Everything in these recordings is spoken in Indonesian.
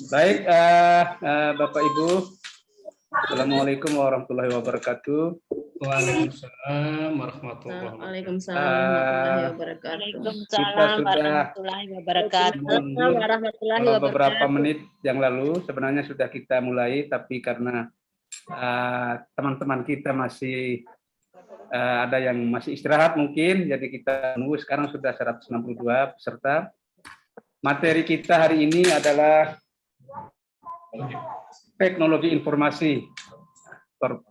Baik, Bapak Ibu, Assalamualaikum warahmatullahi wabarakatuh. Waalaikumsalam warahmatullahi wabarakatuh. Waalaikumsalam warahmatullahi wabarakatuh. Beberapa menit yang lalu sebenarnya sudah kita mulai, tapi karena teman-teman kita masih ada yang masih istirahat mungkin, jadi kita menunggu. Sekarang sudah 162 peserta. Materi kita hari ini adalah teknologi informasi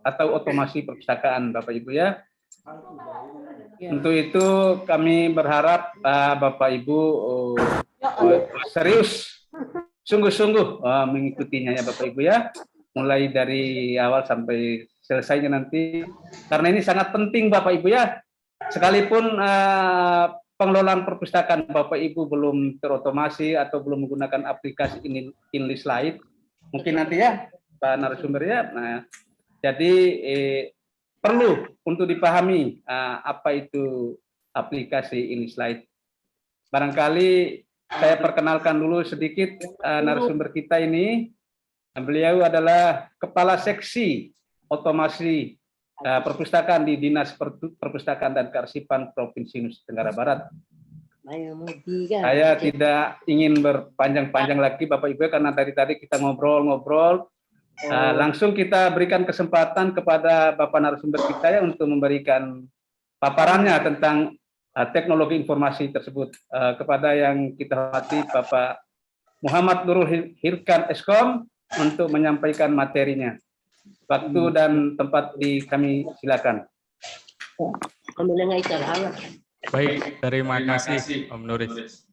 atau otomasi perpustakaan, Bapak Ibu ya. Untuk itu kami berharap Bapak Ibu serius, sungguh-sungguh mengikutinya ya Bapak Ibu ya, mulai dari awal sampai selesainya nanti, karena ini sangat penting Bapak Ibu ya. Sekalipun pengelolaan perpustakaan Bapak Ibu belum terotomasi atau belum menggunakan aplikasi Inlis Lite, mungkin nanti ya Pak narasumber ya. Nah, jadi perlu untuk dipahami apa itu aplikasi Inlis Lite. Barangkali saya perkenalkan dulu sedikit narasumber kita ini. Beliau adalah Kepala Seksi Otomasi Perpustakaan di Dinas Perpustakaan dan Kearsipan Provinsi Nusa Tenggara Barat. Saya tidak ingin berpanjang-panjang lagi Bapak Ibu karena tadi kita ngobrol-ngobrol. Langsung kita berikan kesempatan kepada Bapak narasumber kita ya untuk memberikan paparannya tentang teknologi informasi tersebut. Kepada yang kita hormati Bapak Muhammad Nurul Hirkan Eskom untuk menyampaikan materinya. Waktu dan tempat kami silakan. Baik, terima kasih Om Nuris.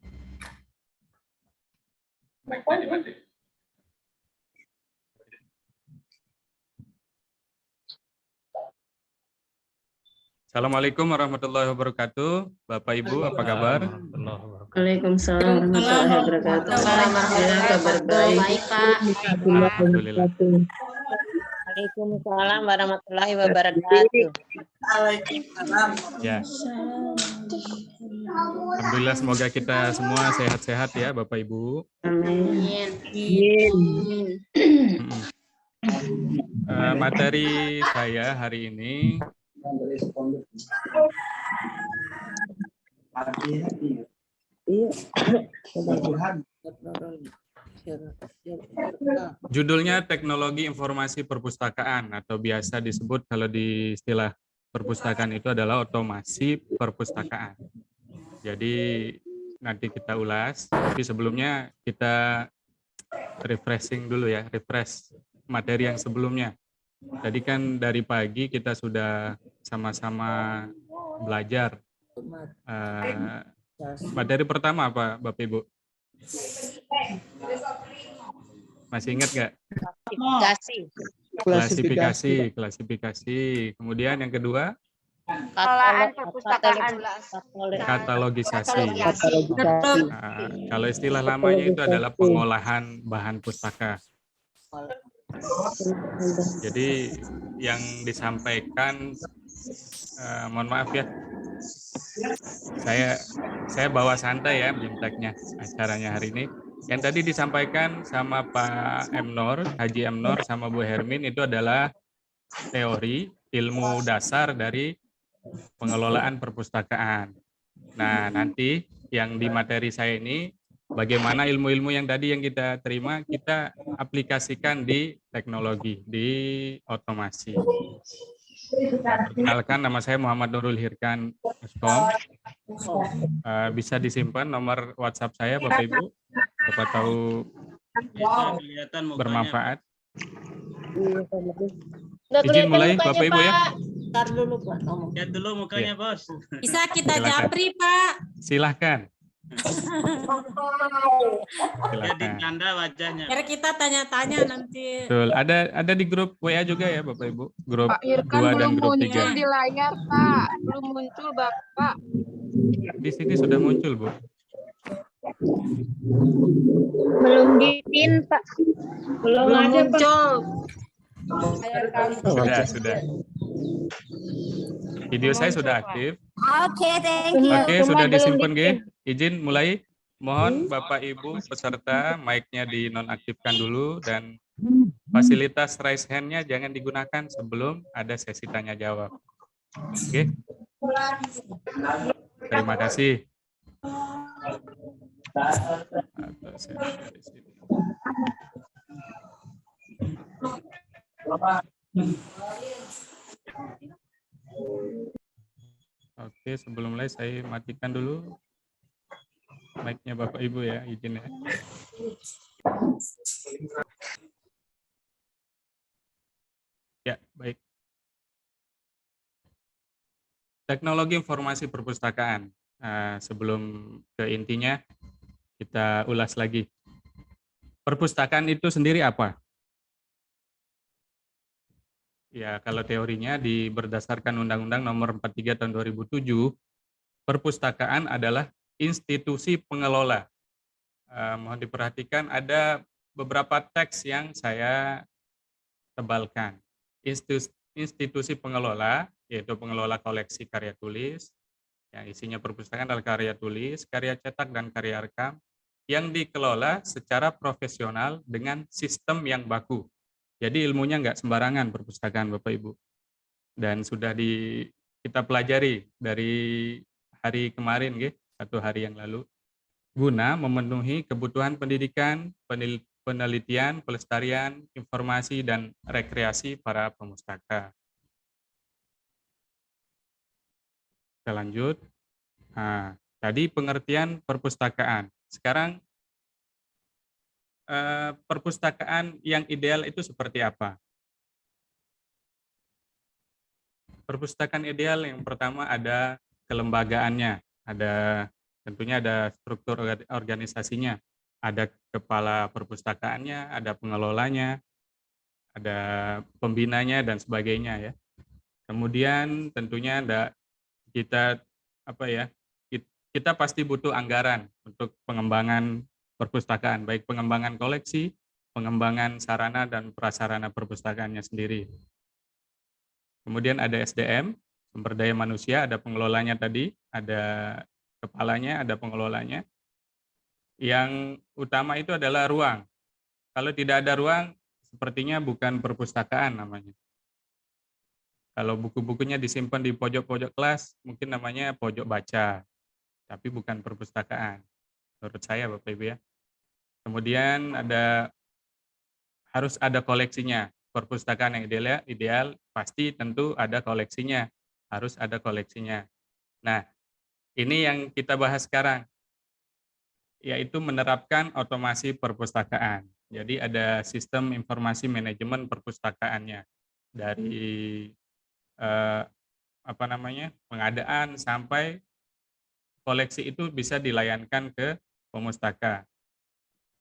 Assalamualaikum warahmatullahi wabarakatuh. Bapak Ibu, apa kabar? Waalaikumsalam warahmatullahi wabarakatuh. Alhamdulillah kabar baik Pak. Alhamdulillah. Waalaikumsalam warahmatullahi wabarakatuh. Ya. Alhamdulillah, semoga kita semua sehat-sehat ya Bapak Ibu. Amin. Materi saya hari ini judulnya teknologi informasi perpustakaan, atau biasa disebut kalau di istilah perpustakaan itu adalah otomasi perpustakaan. Jadi nanti kita ulas, tapi sebelumnya kita refreshing dulu ya, refresh materi yang sebelumnya. Tadi kan dari pagi kita sudah sama-sama belajar. Materi pertama apa Bapak Ibu? Masih ingat nggak? Klasifikasi. Kemudian yang kedua? Katalogisasi. Kalau istilah lamanya itu adalah pengolahan bahan pustaka. Jadi yang disampaikan, mohon maaf ya, saya bawa santai ya bimteknya acaranya hari ini. Yang tadi disampaikan sama Pak Emnor, Haji Emnor sama Bu Hermin itu adalah teori ilmu dasar dari pengelolaan perpustakaan. Nah, nanti yang di materi saya ini, bagaimana ilmu-ilmu yang tadi yang kita terima, kita aplikasikan di teknologi, di otomasi. Perkenalkan, nama saya Muhammad Nurul Hirkan Eskom. Bisa disimpan nomor WhatsApp saya, Bapak Ibu. Siapa tahu bermanfaat. Izin mulai, Bapak Ibu ya. Ntar dulu Pak. Lihat dulu mukanya Ya. Bos. Bisa kita japri Pak. Silahkan. Jadi tanda wajahnya. Biar kita tanya-tanya nanti. Betul. Ada di grup WA juga ya Bapak Ibu. Grup Pak Irkan 2 dan belum grup muncul 3. di layar Pak, belum muncul Bapak. Di sini sudah muncul, Bu. Belum bikin Pak. Belum ada Pak. Muncul. Sudah. Video saya sudah aktif. Oke, thank you. Oke, sudah disimpan, G. Izin mulai. Mohon Bapak Ibu peserta mic-nya dinonaktifkan dulu dan fasilitas raise hand-nya jangan digunakan sebelum ada sesi tanya jawab. Oke. Terima kasih. Atau saya dari sini. Oke, sebelum mulai saya matikan dulu mic-nya Bapak Ibu ya, izin ya. Ya, baik. Teknologi informasi perpustakaan. Sebelum ke intinya, kita ulas lagi. Perpustakaan itu sendiri apa? Ya, kalau teorinya berdasarkan Undang-Undang Nomor 43 Tahun 2007, perpustakaan adalah institusi pengelola. Mohon diperhatikan ada beberapa teks yang saya tebalkan. Institusi pengelola, yaitu pengelola koleksi karya tulis, yang isinya perpustakaan adalah karya tulis, karya cetak, dan karya rekam, yang dikelola secara profesional dengan sistem yang baku. Jadi ilmunya nggak sembarangan perpustakaan Bapak Ibu. Dan sudah kita pelajari dari hari kemarin, 1 hari yang lalu, guna memenuhi kebutuhan pendidikan, penelitian, pelestarian, informasi, dan rekreasi para pemustaka. Kita lanjut. Nah, tadi pengertian perpustakaan. Sekarang perpustakaan yang ideal itu seperti apa? Perpustakaan ideal yang pertama ada kelembagaannya, tentunya ada struktur organisasinya, ada kepala perpustakaannya, ada pengelolanya, ada pembinanya dan sebagainya ya. Kemudian tentunya kita pasti butuh anggaran untuk pengembangan perpustakaan, baik pengembangan koleksi, pengembangan sarana dan prasarana perpustakaannya sendiri. Kemudian ada SDM, sumber daya manusia, ada pengelolanya tadi, ada kepalanya, ada pengelolanya. Yang utama itu adalah ruang. Kalau tidak ada ruang, sepertinya bukan perpustakaan namanya. Kalau buku-bukunya disimpan di pojok-pojok kelas, mungkin namanya pojok baca, tapi bukan perpustakaan. Menurut saya Bapak Ibu ya. Kemudian harus ada koleksinya. Perpustakaan yang ideal pasti tentu ada koleksinya, harus ada koleksinya. Nah, ini yang kita bahas sekarang, yaitu menerapkan otomasi perpustakaan. Jadi ada sistem informasi manajemen perpustakaannya dari pengadaan sampai koleksi itu bisa dilayankan ke pemustaka.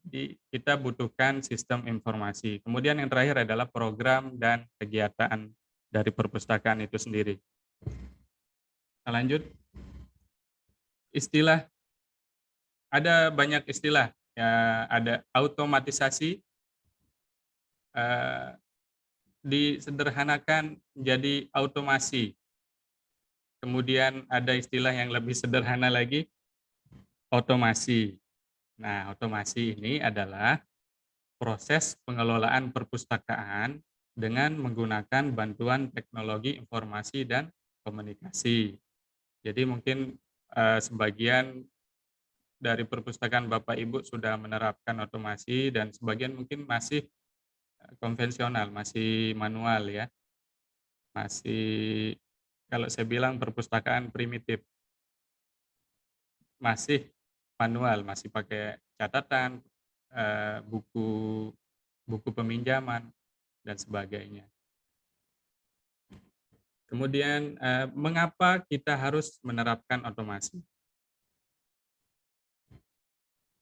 Jadi kita butuhkan sistem informasi. Kemudian yang terakhir adalah program dan kegiatan dari perpustakaan itu sendiri. Kita lanjut. Istilah, ada banyak istilah. Ya, ada automatisasi, disederhanakan menjadi automasi. Kemudian ada istilah yang lebih sederhana lagi, otomasi. Nah, otomasi ini adalah proses pengelolaan perpustakaan dengan menggunakan bantuan teknologi informasi dan komunikasi. Jadi mungkin sebagian dari perpustakaan Bapak Ibu sudah menerapkan otomasi dan sebagian mungkin masih konvensional, masih manual ya. Masih, kalau saya bilang perpustakaan primitif. Masih manual, masih pakai catatan, buku peminjaman, dan sebagainya. Kemudian, mengapa kita harus menerapkan otomasi?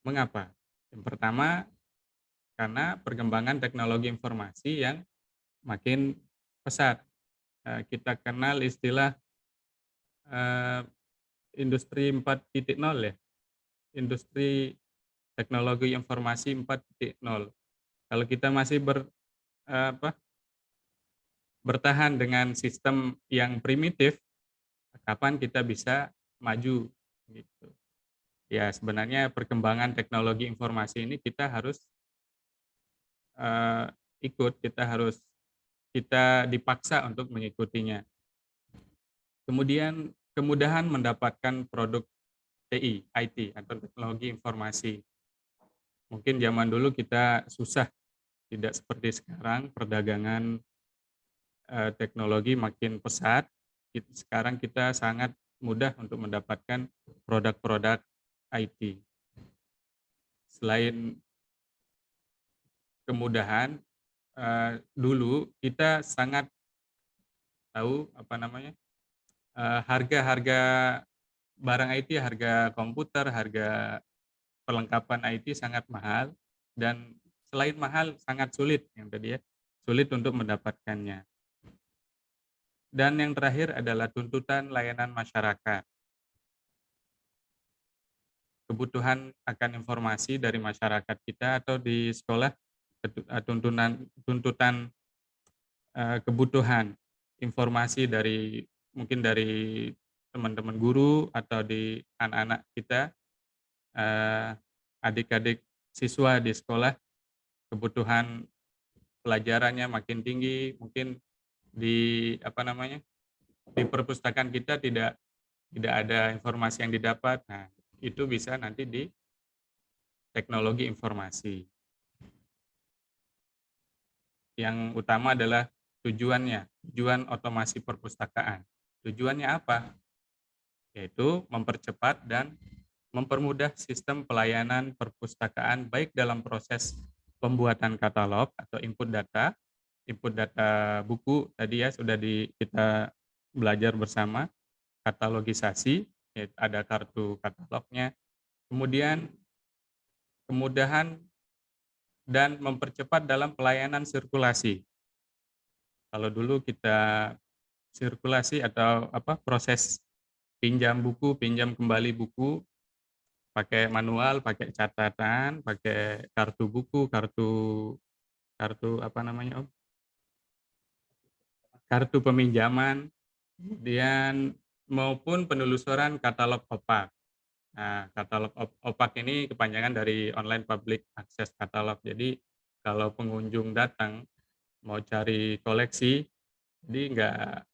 Mengapa? Yang pertama, karena perkembangan teknologi informasi yang makin pesat. Kita kenal istilah industri 4.0 ya, industri teknologi informasi 4.0. Kalau kita masih bertahan dengan sistem yang primitif, kapan kita bisa maju gitu. Ya, sebenarnya perkembangan teknologi informasi ini kita harus ikut, kita dipaksa untuk mengikutinya. Kemudian kemudahan mendapatkan produk TI, IT atau teknologi informasi. Mungkin zaman dulu kita susah, tidak seperti sekarang perdagangan teknologi makin pesat. Sekarang kita sangat mudah untuk mendapatkan produk-produk IT. Selain kemudahan, dulu kita sangat tahu harga-harga barang IT, harga komputer, harga perlengkapan IT sangat mahal, dan selain mahal sangat sulit, yang tadi ya, sulit untuk mendapatkannya. Dan yang terakhir adalah tuntutan layanan masyarakat. Kebutuhan akan informasi dari masyarakat kita atau di sekolah, tuntutan kebutuhan informasi dari mungkin dari teman-teman guru atau di anak-anak kita, adik-adik siswa di sekolah, kebutuhan pelajarannya makin tinggi, mungkin di di perpustakaan kita tidak ada informasi yang didapat. Nah, itu bisa nanti di teknologi informasi. Yang utama adalah tujuan otomasi perpustakaan. Tujuannya apa? Yaitu mempercepat dan mempermudah sistem pelayanan perpustakaan baik dalam proses pembuatan katalog atau input data buku tadi ya sudah kita belajar bersama, katalogisasi, yaitu ada kartu katalognya, kemudian kemudahan dan mempercepat dalam pelayanan sirkulasi. Kalau dulu kita sirkulasi atau proses pinjam kembali buku, pakai manual, pakai catatan, pakai kartu buku, kartu peminjaman, kemudian maupun penelusuran katalog OPAK. Nah, katalog OPAK ini kepanjangan dari Online Public Access Catalog. Jadi kalau pengunjung datang mau cari koleksi, jadi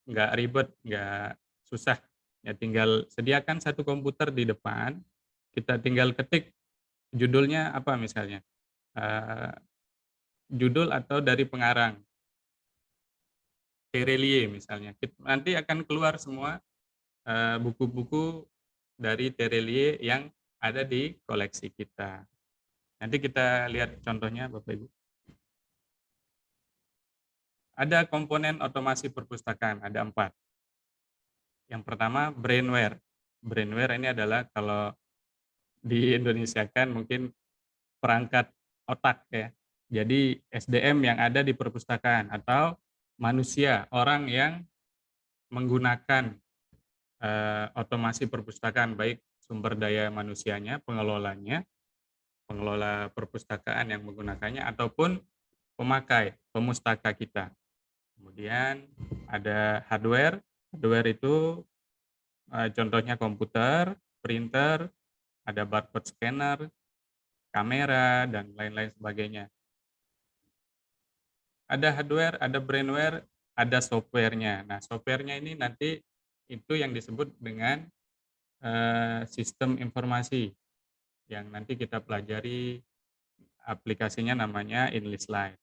nggak ribet, nggak susah. Ya tinggal sediakan satu komputer di depan, kita tinggal ketik judulnya apa misalnya, judul atau dari pengarang, Terelie misalnya. Nanti akan keluar semua buku-buku dari Terelie yang ada di koleksi kita. Nanti kita lihat contohnya Bapak Ibu. Ada komponen otomasi perpustakaan, ada 4. Yang pertama brainware. Brainware ini adalah kalau di Indonesia kan mungkin perangkat otak ya. Jadi SDM yang ada di perpustakaan atau manusia, orang yang menggunakan otomasi perpustakaan, baik sumber daya manusianya, pengelola perpustakaan yang menggunakannya, ataupun pemustaka kita. Kemudian ada hardware. Hardware itu contohnya komputer, printer, ada barcode scanner, kamera, dan lain-lain sebagainya. Ada hardware, ada brainware, ada softwarenya. Nah, softwarenya ini nanti itu yang disebut dengan sistem informasi yang nanti kita pelajari, aplikasinya namanya InListLine.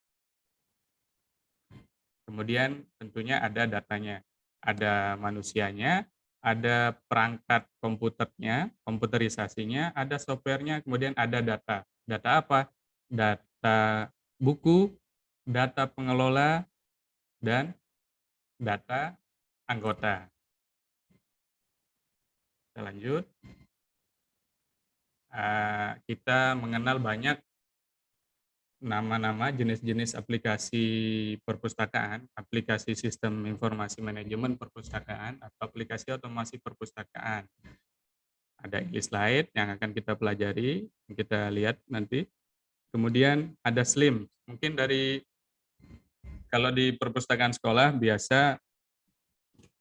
Kemudian tentunya ada datanya, ada manusianya, ada perangkat komputernya, komputerisasinya, ada softwarenya, kemudian ada data. Data apa? Data buku, data pengelola, dan data anggota. Kita lanjut. Kita mengenal banyak nama-nama jenis-jenis aplikasi perpustakaan, aplikasi sistem informasi manajemen perpustakaan, atau aplikasi otomasi perpustakaan. Ada InListLine yang akan kita pelajari, kita lihat nanti. Kemudian ada SLIM. Mungkin kalau di perpustakaan sekolah biasa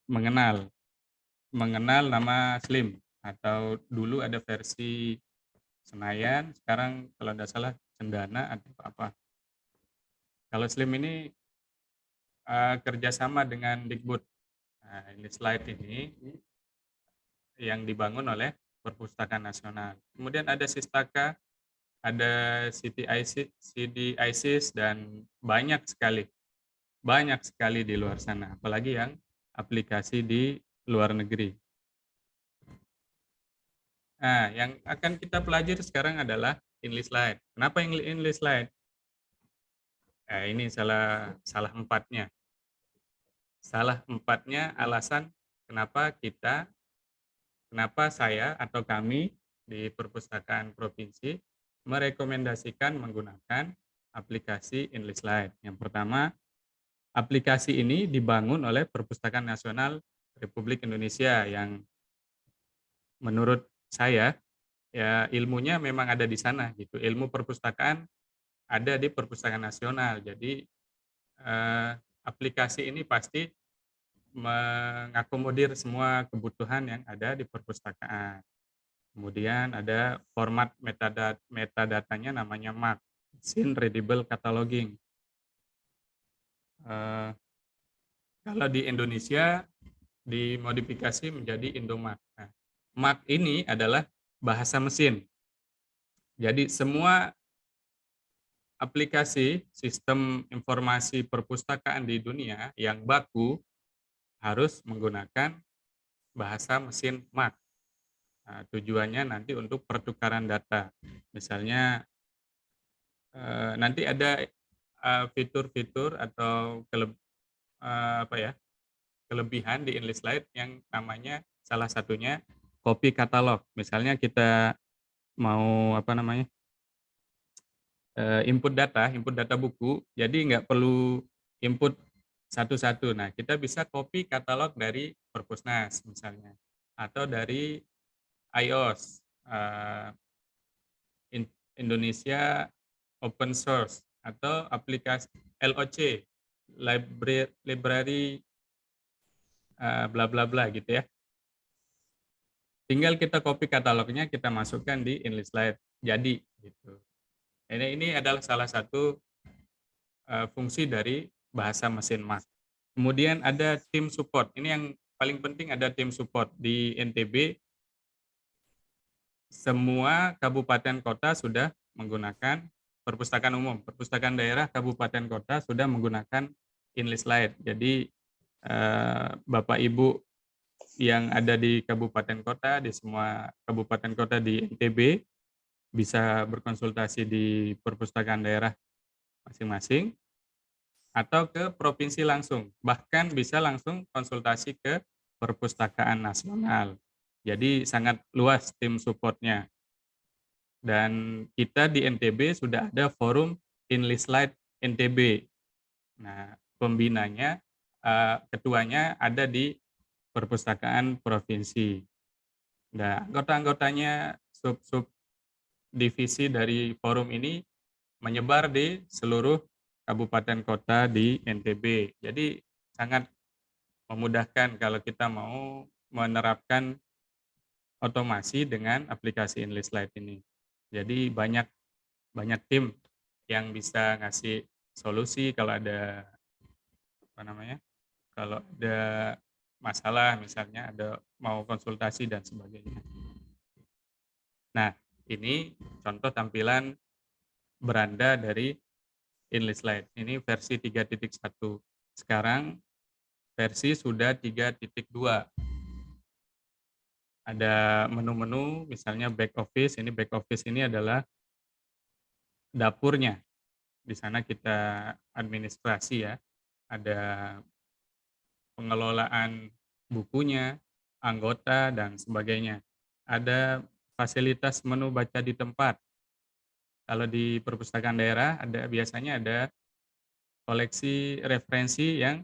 mengenal nama SLIM atau dulu ada versi Senayan, sekarang kalau tidak salah Cendana atau apa. Kalau Slim ini kerjasama dengan Dikbud. Nah, ini slide ini yang dibangun oleh Perpustakaan Nasional. Kemudian ada Sistaka, ada CDISIS, dan banyak sekali di luar sana, apalagi yang aplikasi di luar negeri. Nah, yang akan kita pelajari sekarang adalah InliSlide. Kenapa InliSlide? Nah, ini salah empatnya. Salah empatnya alasan kenapa saya atau kami di Perpustakaan Provinsi merekomendasikan menggunakan aplikasi InliSlide. Yang pertama, aplikasi ini dibangun oleh Perpustakaan Nasional Republik Indonesia yang menurut saya ya ilmunya memang ada di sana gitu. Ilmu perpustakaan ada di Perpustakaan Nasional. Jadi aplikasi ini pasti mengakomodir semua kebutuhan yang ada di perpustakaan. Kemudian ada format metadatanya namanya MAC, Machine Readable Cataloging. Kalau di Indonesia dimodifikasi menjadi Indomac. Nah, MAC ini adalah bahasa mesin. Jadi semua aplikasi sistem informasi perpustakaan di dunia yang baku harus menggunakan bahasa mesin MAC. Nah, tujuannya nanti untuk pertukaran data. Misalnya nanti ada fitur-fitur atau kelebihan di InliSlide yang namanya salah satunya copy katalog. Misalnya kita mau input data buku, jadi nggak perlu input satu-satu. Nah, kita bisa copy katalog dari Perpusnas misalnya, atau dari iOS, Indonesia Open Source, atau aplikasi LOC, library bla bla bla gitu ya. Tinggal kita copy katalognya, kita masukkan di InliSlide, jadi gitu. Ini adalah salah satu fungsi dari bahasa mesin MAC. Kemudian ada tim support. Ini yang paling penting, ada tim support. Di NTB, semua kabupaten kota sudah menggunakan perpustakaan umum. Perpustakaan daerah kabupaten kota sudah menggunakan InliSlide. Jadi Bapak Ibu yang ada di kabupaten kota, di semua kabupaten kota di NTB, bisa berkonsultasi di perpustakaan daerah masing-masing atau ke provinsi langsung, bahkan bisa langsung konsultasi ke Perpustakaan Nasional. Jadi sangat luas tim supportnya. Dan kita di NTB sudah ada forum InliSlide NTB. Nah, pembinanya, ketuanya ada di Perpustakaan Provinsi. Nah, anggota-anggotanya sub divisi dari forum ini menyebar di seluruh kabupaten kota di NTB. Jadi sangat memudahkan kalau kita mau menerapkan otomasi dengan aplikasi InliSlide ini. Jadi banyak tim yang bisa ngasih solusi kalau ada kalau ada masalah, misalnya ada mau konsultasi dan sebagainya. Nah, ini contoh tampilan beranda dari InliSlide. Ini versi 3.1. Sekarang versi sudah 3.2. Ada menu-menu, misalnya back office. Ini back office ini adalah dapurnya. Di sana kita administrasi ya. Ada pengelolaan bukunya, anggota, dan sebagainya. Ada fasilitas menu baca di tempat. Kalau di perpustakaan daerah biasanya ada koleksi referensi yang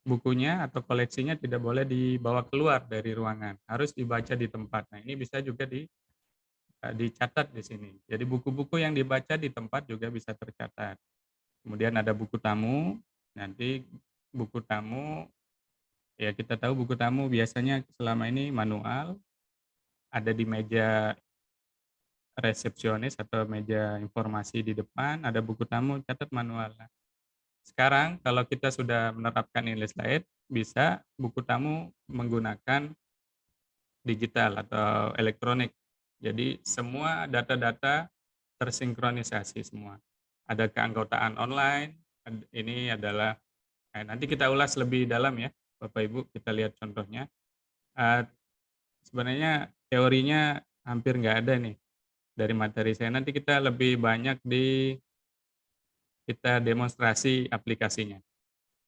bukunya atau koleksinya tidak boleh dibawa keluar dari ruangan, harus dibaca di tempat. Nah, ini bisa juga dicatat di sini. Jadi buku-buku yang dibaca di tempat juga bisa tercatat. Kemudian ada buku tamu. Nanti buku tamu, ya kita tahu buku tamu biasanya selama ini manual. ada di meja resepsionis atau meja informasi di depan, ada buku tamu, catat manual. Nah, sekarang kalau kita sudah menerapkan English Light, bisa buku tamu menggunakan digital atau elektronik. Jadi semua data-data tersinkronisasi semua. Ada keanggotaan online, ini adalah, nanti kita ulas lebih dalam ya, Bapak Ibu, kita lihat contohnya. Sebenarnya teorinya hampir nggak ada nih dari materi saya. Nanti kita lebih banyak kita demonstrasi aplikasinya.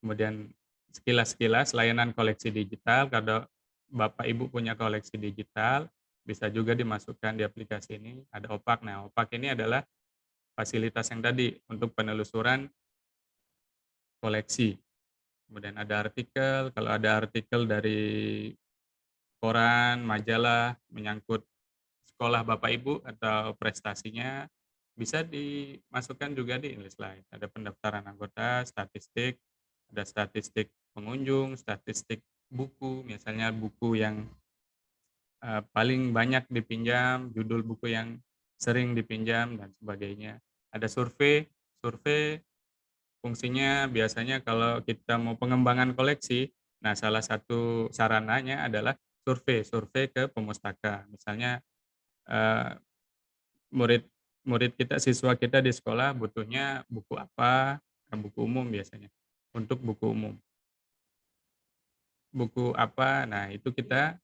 Kemudian sekilas-sekilas layanan koleksi digital, kalau Bapak Ibu punya koleksi digital, bisa juga dimasukkan di aplikasi ini. Ada OPAK. Nah, OPAK ini adalah fasilitas yang tadi untuk penelusuran koleksi. Kemudian ada artikel, kalau ada artikel dari koran, majalah, menyangkut sekolah Bapak Ibu atau prestasinya, bisa dimasukkan juga di English Light. Ada pendaftaran anggota, statistik, ada statistik pengunjung, statistik buku, misalnya buku yang paling banyak dipinjam, judul buku yang sering dipinjam, dan sebagainya. Ada survei fungsinya biasanya kalau kita mau pengembangan koleksi, nah salah satu sarananya adalah survei ke pemustaka. Misalnya murid kita, siswa kita di sekolah butuhnya buku apa, buku umum biasanya, untuk buku umum. Buku apa, nah itu kita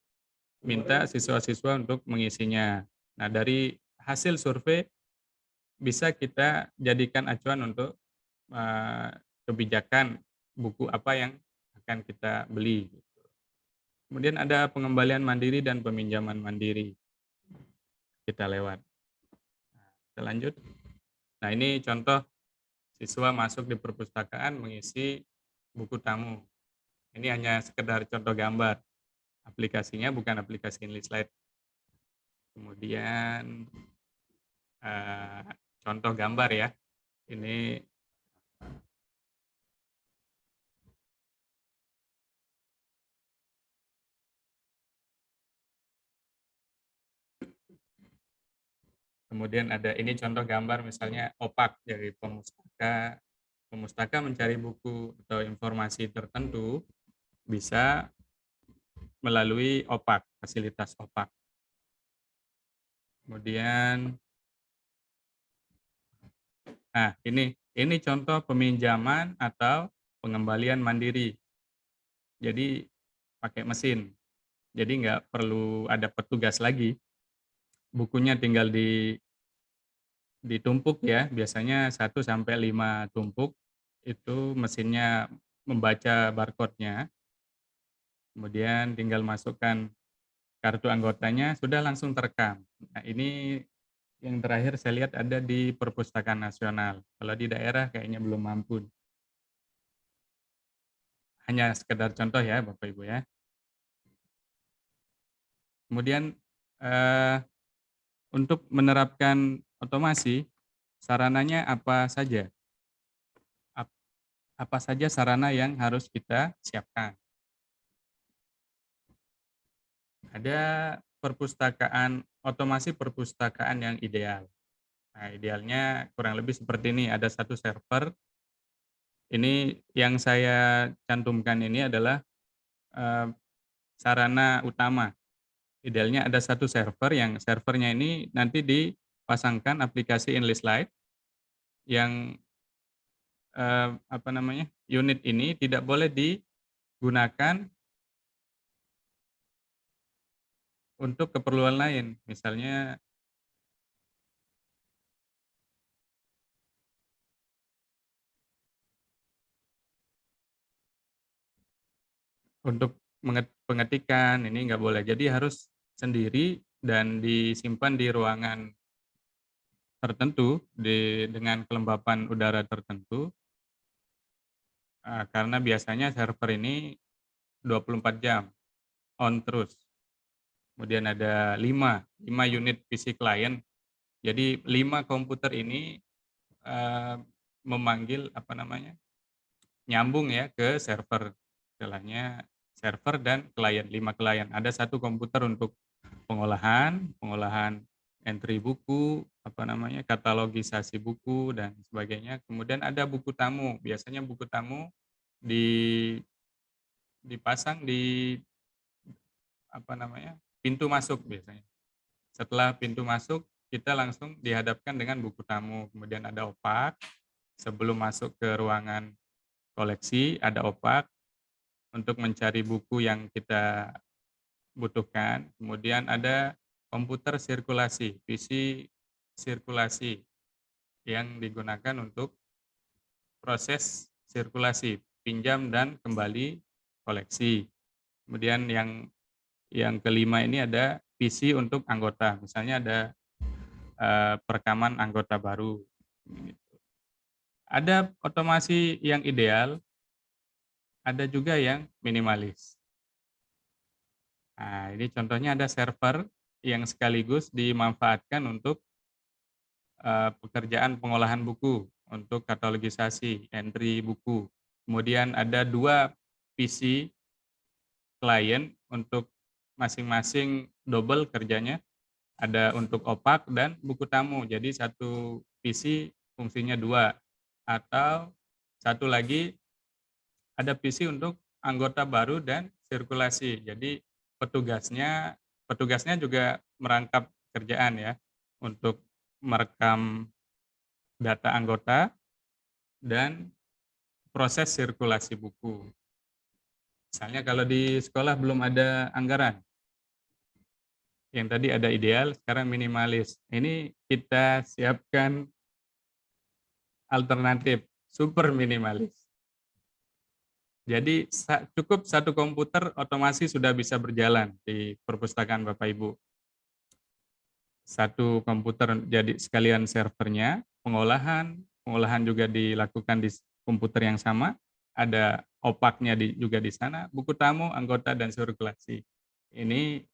minta siswa-siswa untuk mengisinya. Nah, dari hasil survei bisa kita jadikan acuan untuk kebijakan buku apa yang akan kita beli. Kemudian ada pengembalian mandiri dan peminjaman mandiri. Kita lewat. Kita lanjut. Nah, ini contoh siswa masuk di perpustakaan mengisi buku tamu. Ini hanya sekedar contoh gambar. Aplikasinya bukan aplikasi English Light. Kemudian contoh gambar ya. Ini kemudian ada ini contoh gambar misalnya OPAK dari pemustaka. Pemustaka mencari buku atau informasi tertentu bisa melalui OPAK, fasilitas OPAK. Kemudian, nah ini contoh peminjaman atau pengembalian mandiri. Jadi pakai mesin, jadi nggak perlu ada petugas lagi. Bukunya tinggal ditumpuk ya, biasanya 1 sampai 5 tumpuk, itu mesinnya membaca barcode-nya. Kemudian tinggal masukkan kartu anggotanya, sudah langsung terekam. Nah, ini yang terakhir saya lihat ada di Perpustakaan Nasional. Kalau di daerah kayaknya belum mampu. Hanya sekedar contoh ya Bapak Ibu ya. Kemudian untuk menerapkan otomasi, sarananya apa saja? Apa saja sarana yang harus kita siapkan? Ada otomasi perpustakaan yang ideal. Nah, idealnya kurang lebih seperti ini, ada satu server. Ini yang saya cantumkan ini adalah sarana utama. Idealnya ada satu server, yang servernya ini nanti dipasangkan aplikasi English Light yang unit ini tidak boleh digunakan untuk keperluan lain, misalnya untuk pengetikan, ini nggak boleh. Jadi harus sendiri dan disimpan di ruangan tertentu dengan kelembapan udara tertentu, karena biasanya server ini 24 jam on terus. Kemudian ada 5 unit PC client. Jadi 5 komputer ini memanggil nyambung ya ke server. Istilahnya server dan klien, 5 klien. Ada satu komputer untuk pengolahan entry buku, katalogisasi buku dan sebagainya. Kemudian ada buku tamu. Biasanya buku tamu dipasang di pintu masuk biasanya. Setelah pintu masuk, kita langsung dihadapkan dengan buku tamu. Kemudian ada opak. Sebelum masuk ke ruangan koleksi, ada opak untuk mencari buku yang kita butuhkan. Kemudian ada komputer sirkulasi, PC sirkulasi yang digunakan untuk proses sirkulasi, pinjam dan kembali koleksi. Kemudian yang kelima ini ada PC untuk anggota, misalnya ada perekaman anggota baru. Ada otomasi yang ideal, ada juga yang minimalis. Nah, ini contohnya ada server yang sekaligus dimanfaatkan untuk pekerjaan pengolahan buku, untuk katalogisasi, entry buku. Kemudian ada 2 PC klien untuk masing-masing double kerjanya. Ada untuk opak dan buku tamu. Jadi satu PC fungsinya 2. Atau satu lagi ada PC untuk anggota baru dan sirkulasi. Jadi petugasnya juga merangkap kerjaan ya untuk merekam data anggota dan proses sirkulasi buku. Misalnya kalau di sekolah belum ada anggaran, yang tadi ada ideal, sekarang minimalis. Ini kita siapkan alternatif super minimalis. Jadi cukup satu komputer otomasi sudah bisa berjalan di perpustakaan Bapak Ibu. Satu komputer jadi sekalian servernya, pengolahan juga dilakukan di komputer yang sama, ada opaknya juga di sana, buku tamu, anggota, dan sirkulasi. Ini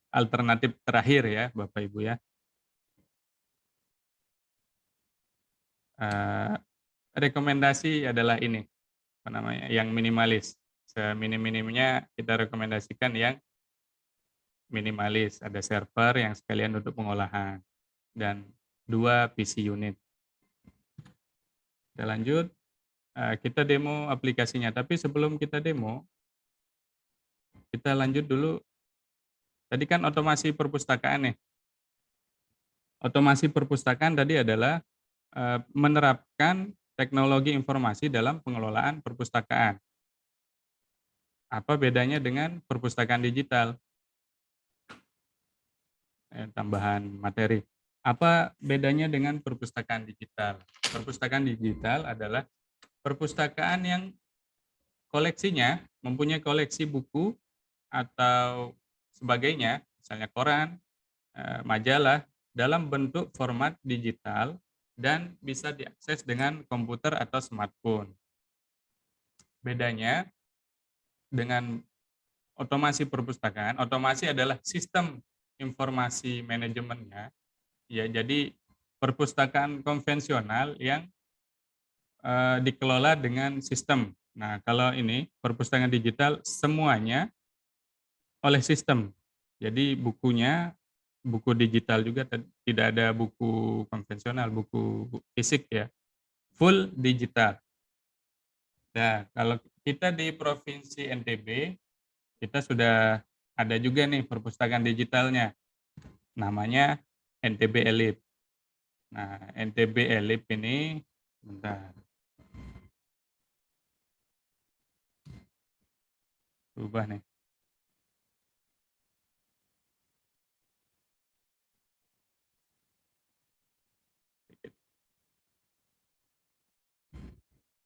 alternatif terakhir ya Bapak Ibu ya. Rekomendasi adalah ini, yang minimalis. Seminim-minimnya kita rekomendasikan yang minimalis. Ada server yang sekalian untuk pengolahan dan 2 PC unit. Kita lanjut, kita demo aplikasinya. Tapi sebelum kita demo, kita lanjut dulu. Tadi kan otomasi perpustakaan nih. Otomasi perpustakaan tadi adalah menerapkan teknologi informasi dalam pengelolaan perpustakaan. Apa bedanya dengan perpustakaan digital? Tambahan materi. Apa bedanya dengan perpustakaan digital? Perpustakaan digital adalah perpustakaan yang koleksinya mempunyai koleksi buku atau sebagainya, misalnya koran, majalah, dalam bentuk format digital dan bisa diakses dengan komputer atau smartphone. Bedanya dengan otomasi perpustakaan, otomasi adalah sistem informasi manajemennya. Ya, jadi perpustakaan konvensional yang dikelola dengan sistem. Nah, kalau ini perpustakaan digital semuanya oleh sistem. Jadi buku digital juga tidak ada buku konvensional, buku fisik ya. Full digital. Nah, kalau kita di Provinsi NTB, kita sudah ada juga nih perpustakaan digitalnya. Namanya NTB Elip. Nah, NTB Elip ini, bentar. Berubah nih.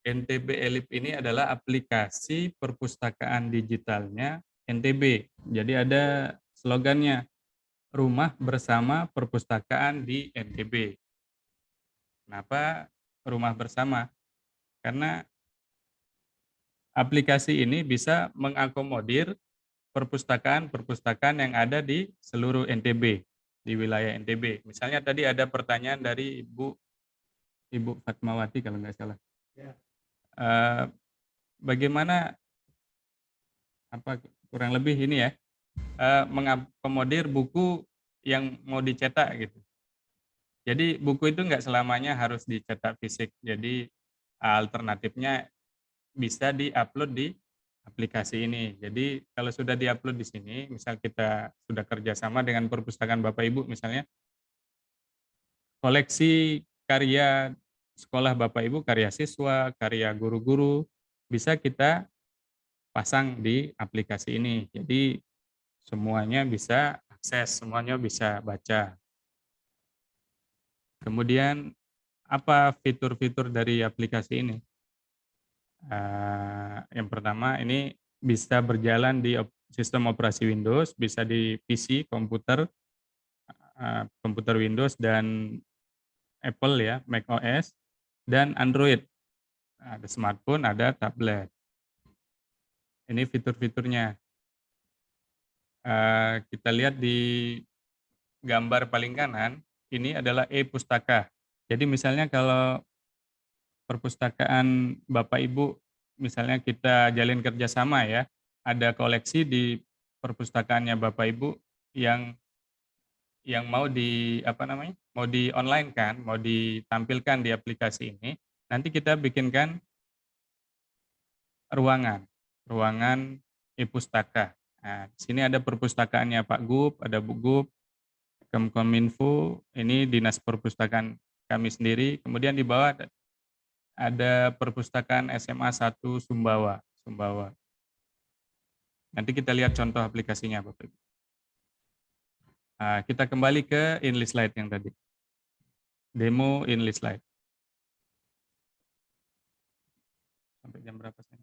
NTB Elip ini adalah aplikasi perpustakaan digitalnya NTB. Jadi ada slogannya, Rumah Bersama Perpustakaan di NTB. Kenapa rumah bersama? Karena aplikasi ini bisa mengakomodir perpustakaan-perpustakaan yang ada di seluruh NTB, di wilayah NTB. Misalnya tadi ada pertanyaan dari Ibu Fatmawati kalau nggak salah. Ya. Bagaimana kurang lebih ini ya, mengakomodir buku yang mau dicetak gitu. Jadi buku itu nggak selamanya harus dicetak fisik. Jadi alternatifnya bisa diupload di aplikasi ini. Jadi kalau sudah diupload di sini, misal kita sudah kerjasama dengan perpustakaan Bapak Ibu misalnya, koleksi karya sekolah Bapak Ibu, karya siswa, karya guru-guru, bisa kita pasang di aplikasi ini. Jadi semuanya bisa akses, semuanya bisa baca. Kemudian apa fitur-fitur dari aplikasi ini? Yang pertama ini bisa berjalan di sistem operasi Windows, bisa di PC, komputer, komputer Windows dan Apple ya, macOS, dan Android. Ada smartphone, ada tablet. Ini fitur-fiturnya. Kita lihat di gambar paling kanan, ini adalah e-pustaka. Jadi misalnya kalau perpustakaan Bapak Ibu, misalnya kita jalin kerjasama ya, ada koleksi di perpustakaannya Bapak Ibu yang mau di apa namanya, mau di online kan, mau ditampilkan di aplikasi ini, nanti kita bikinkan ruangan e-pustaka. Nah, di sini ada perpustakaannya Pak Gub, ada Bu Gub, Kemkominfo, ini dinas perpustakaan kami sendiri, kemudian di bawah ada perpustakaan SMA 1 Sumbawa. Nanti kita lihat contoh aplikasinya, Bapak Ibu. Kita kembali ke English Slide yang tadi. Demo English Slide. Sampai jam berapa sih?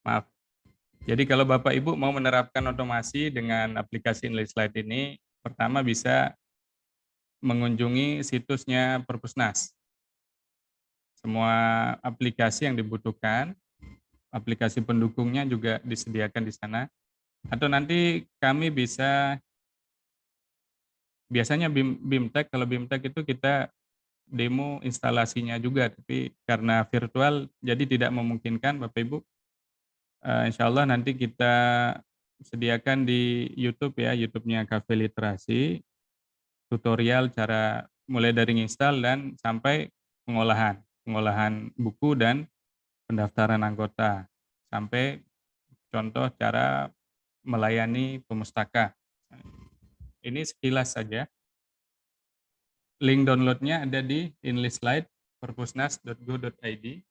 Maaf. Jadi kalau Bapak Ibu mau menerapkan otomasi dengan aplikasi English Slide ini, pertama bisa mengunjungi situsnya Perpusnas. Semua aplikasi yang dibutuhkan, aplikasi pendukungnya juga disediakan di sana. Atau nanti kami bisa, biasanya BIMTEK, kalau BIMTEK itu kita demo instalasinya juga, tapi karena virtual jadi tidak memungkinkan Bapak Ibu. Insya Allah nanti kita sediakan di YouTube ya, YouTube-nya Cafe Literasi, tutorial cara mulai dari install dan sampai pengolahan buku dan pendaftaran anggota, sampai contoh cara melayani pemustaka. Ini sekilas saja. Link downloadnya ada di English Slide perpusnas.go.id.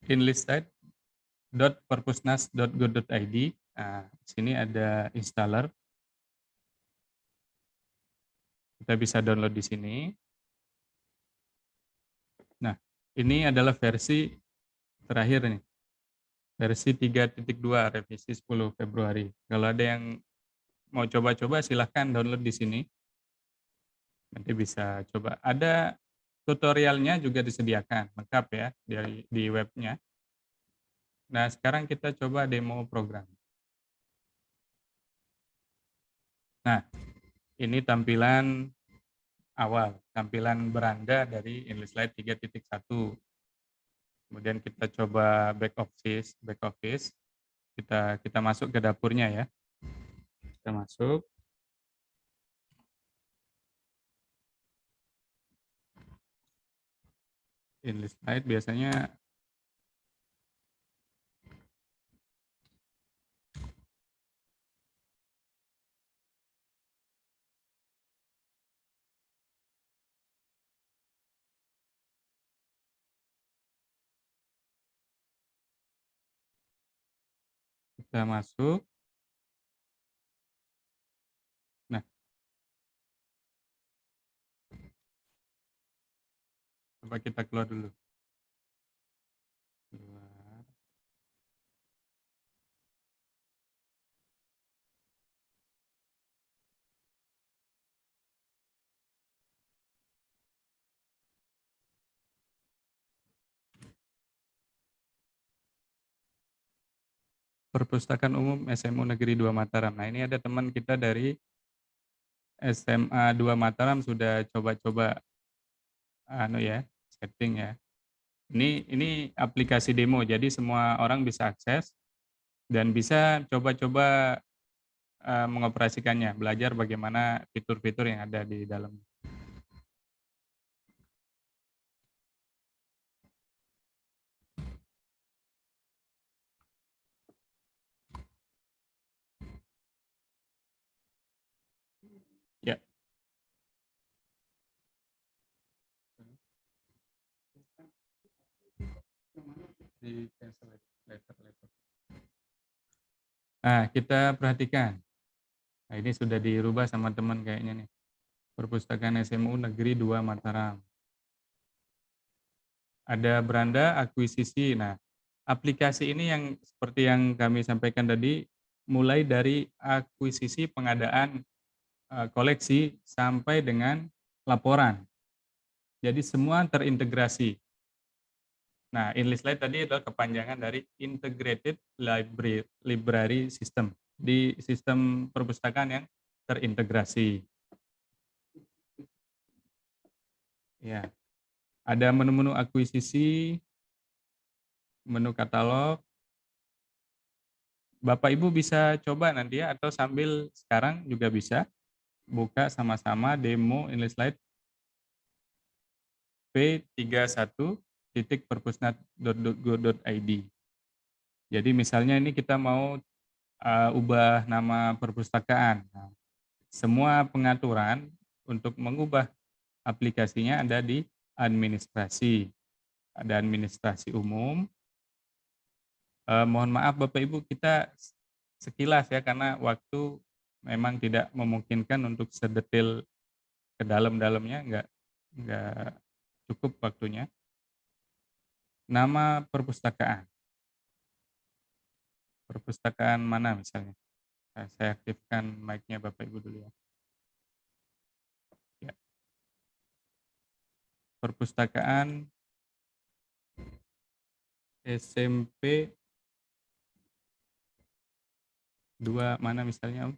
enlistslide.perpusnas.go.id. Nah, sini ada installer. Kita bisa download di sini. Nah, ini adalah versi terakhir nih. Versi 3.2 revisi 10 Februari. Kalau ada yang mau coba-coba silahkan download di sini. Nanti bisa coba. Ada tutorialnya juga disediakan, lengkap ya di webnya. Nah, sekarang kita coba demo program. Nah, ini tampilan awal, tampilan beranda dari English Slide 3.1. Kemudian kita coba back office. Kita masuk ke dapurnya ya. Kita masuk. English Slide biasanya kita masuk. Coba kita keluar dulu. Keluar. Perpustakaan Umum SMU Negeri 2 Mataram. Nah, ini ada teman kita dari SMA 2 Mataram sudah coba-coba setting ya. Ini aplikasi demo, jadi semua orang bisa akses dan bisa coba-coba mengoperasikannya, belajar bagaimana fitur-fitur yang ada di dalam. Ya. Di cancel letter. Nah, kita perhatikan. Nah, ini sudah dirubah sama teman kayaknya nih. Perpustakaan SMU Negeri 2 Mataram. Ada beranda akuisisi. Nah, aplikasi ini yang seperti yang kami sampaikan tadi, mulai dari akuisisi pengadaan koleksi sampai dengan laporan. Jadi semua terintegrasi. Nah, InListLite tadi adalah kepanjangan dari Integrated Library System, di sistem perpustakaan yang terintegrasi. Ya, ada menu-menu akuisisi, menu katalog. Bapak Ibu bisa coba nanti ya, atau sambil sekarang juga bisa buka sama-sama demo InListLite p31.perpusnat.go.id. Jadi misalnya ini kita mau ubah nama perpustakaan. Nah, semua pengaturan untuk mengubah aplikasinya ada di administrasi. Ada administrasi umum. Mohon maaf Bapak Ibu, kita sekilas ya, karena waktu memang tidak memungkinkan untuk sedetail ke dalam-dalamnya, enggak cukup waktunya. Nama perpustakaan. Perpustakaan mana misalnya? Saya aktifkan mic-nya Bapak Ibu dulu ya. Ya. Perpustakaan SMP 2 mana misalnya Om?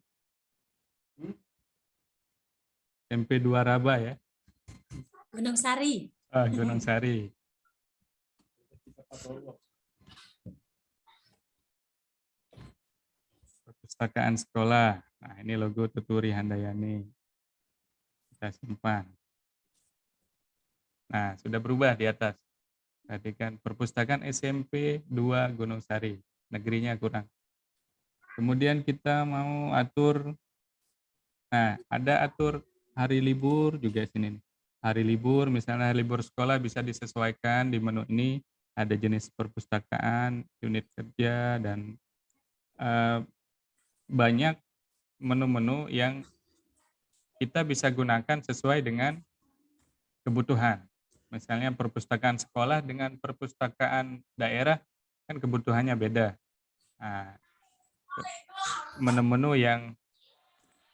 SMP 2 Raba ya. Gunung Sari. Gunung Sari. Perpustakaan sekolah. Nah, ini logo Tuturi Handayani. Kita simpan. Nah, sudah berubah di atas. Perhatikan, perpustakaan SMP 2 Gunung Sari. Negerinya kurang. Kemudian kita mau atur, nah ada atur hari libur juga sini. Hari libur, misalnya hari libur sekolah bisa disesuaikan di menu ini. Ada jenis perpustakaan, unit kerja, dan banyak menu-menu yang kita bisa gunakan sesuai dengan kebutuhan. Misalnya perpustakaan sekolah dengan perpustakaan daerah kan kebutuhannya beda. Nah, menu-menu yang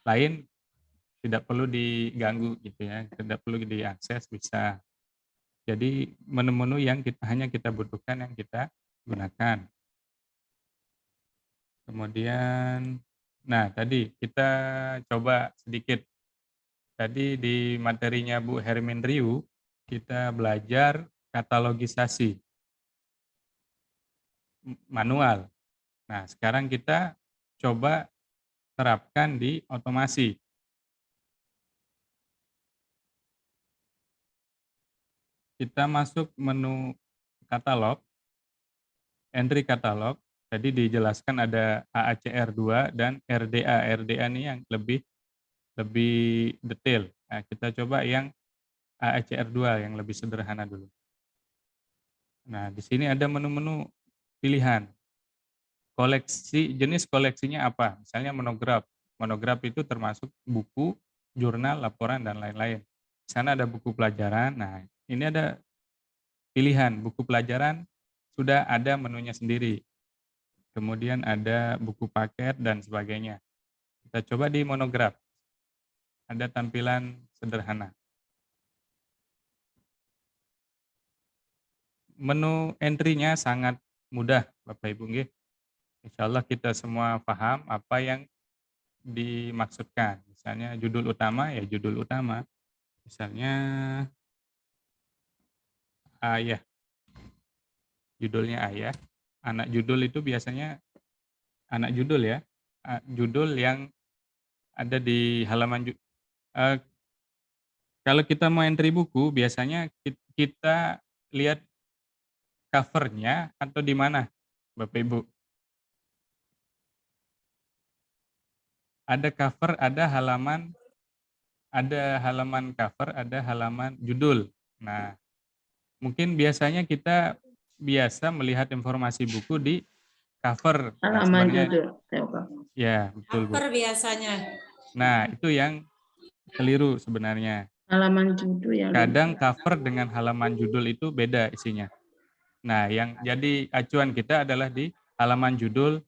lain tidak perlu diganggu gitu ya, tidak perlu diakses, bisa. Jadi menu-menu yang hanya kita butuhkan yang kita gunakan. Kemudian, nah tadi kita coba sedikit. Tadi di materinya Bu Hermin Riu, kita belajar katalogisasi manual. Nah, sekarang kita coba terapkan di otomasi. Kita masuk menu katalog, entry katalog. Tadi dijelaskan ada AACR2 dan RDA. RDA ini yang lebih detail. Nah, kita coba yang AACR2 yang lebih sederhana dulu. Nah, di sini ada menu-menu pilihan. Koleksi, jenis koleksinya apa? Misalnya monograf. Monograf itu termasuk buku, jurnal, laporan, dan lain-lain. Di sana ada buku pelajaran. Nah, ini ada pilihan. Buku pelajaran sudah ada menunya sendiri. Kemudian ada buku paket dan sebagainya. Kita coba di monograf. Ada tampilan sederhana. Menu entry-nya sangat mudah, Bapak Ibu nggih. Insya Allah kita semua paham apa yang dimaksudkan. Misalnya judul utama ya judul utama. Misalnya ayah. Judulnya ayah. Anak judul itu biasanya anak judul ya. Judul yang ada di halaman kalau kita mau entry buku biasanya kita lihat covernya atau di mana, Bapak Ibu? Ada cover, ada halaman cover, ada halaman judul. Nah, mungkin biasanya kita biasa melihat informasi buku di cover. Halaman Sebenarnya, judul. ya, betul, Bu. Cover biasanya. Nah, itu yang keliru sebenarnya. Halaman judul yang Kadang cover dengan halaman judul itu beda isinya. Nah, yang jadi acuan kita adalah di halaman judul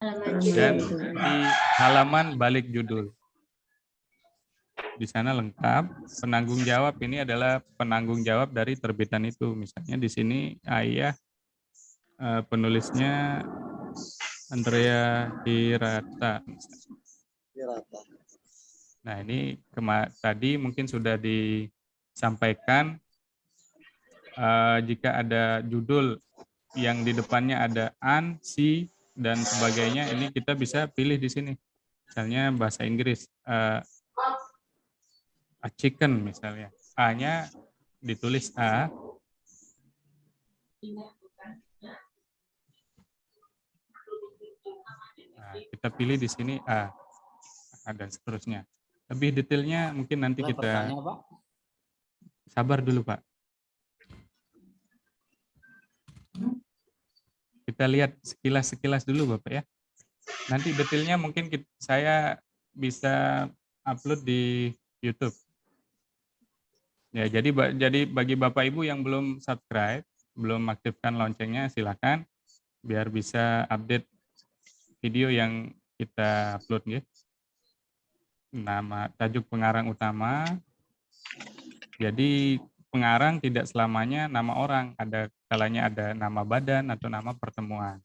dan di halaman balik judul. Di sana lengkap, penanggung jawab ini adalah penanggung jawab dari terbitan itu. Misalnya di sini ayah, penulisnya Andrea Hirata. Nah, ini tadi mungkin sudah disampaikan jika ada judul yang di depannya ada an, si, dan sebagainya, ini kita bisa pilih di sini. Misalnya bahasa Inggris, a chicken misalnya. A-nya ditulis A. Nah, kita pilih di sini A. Dan seterusnya. Lebih detailnya mungkin nanti kita sabar dulu, Pak. Kita lihat sekilas dulu, Bapak ya. Nanti detailnya mungkin saya bisa upload di YouTube. Ya, jadi bagi Bapak Ibu yang belum subscribe, belum aktifkan loncengnya, silakan biar bisa update video yang kita upload ya. Nama tajuk pengarang utama. Jadi pengarang tidak selamanya nama orang, ada kalanya ada nama badan atau nama pertemuan.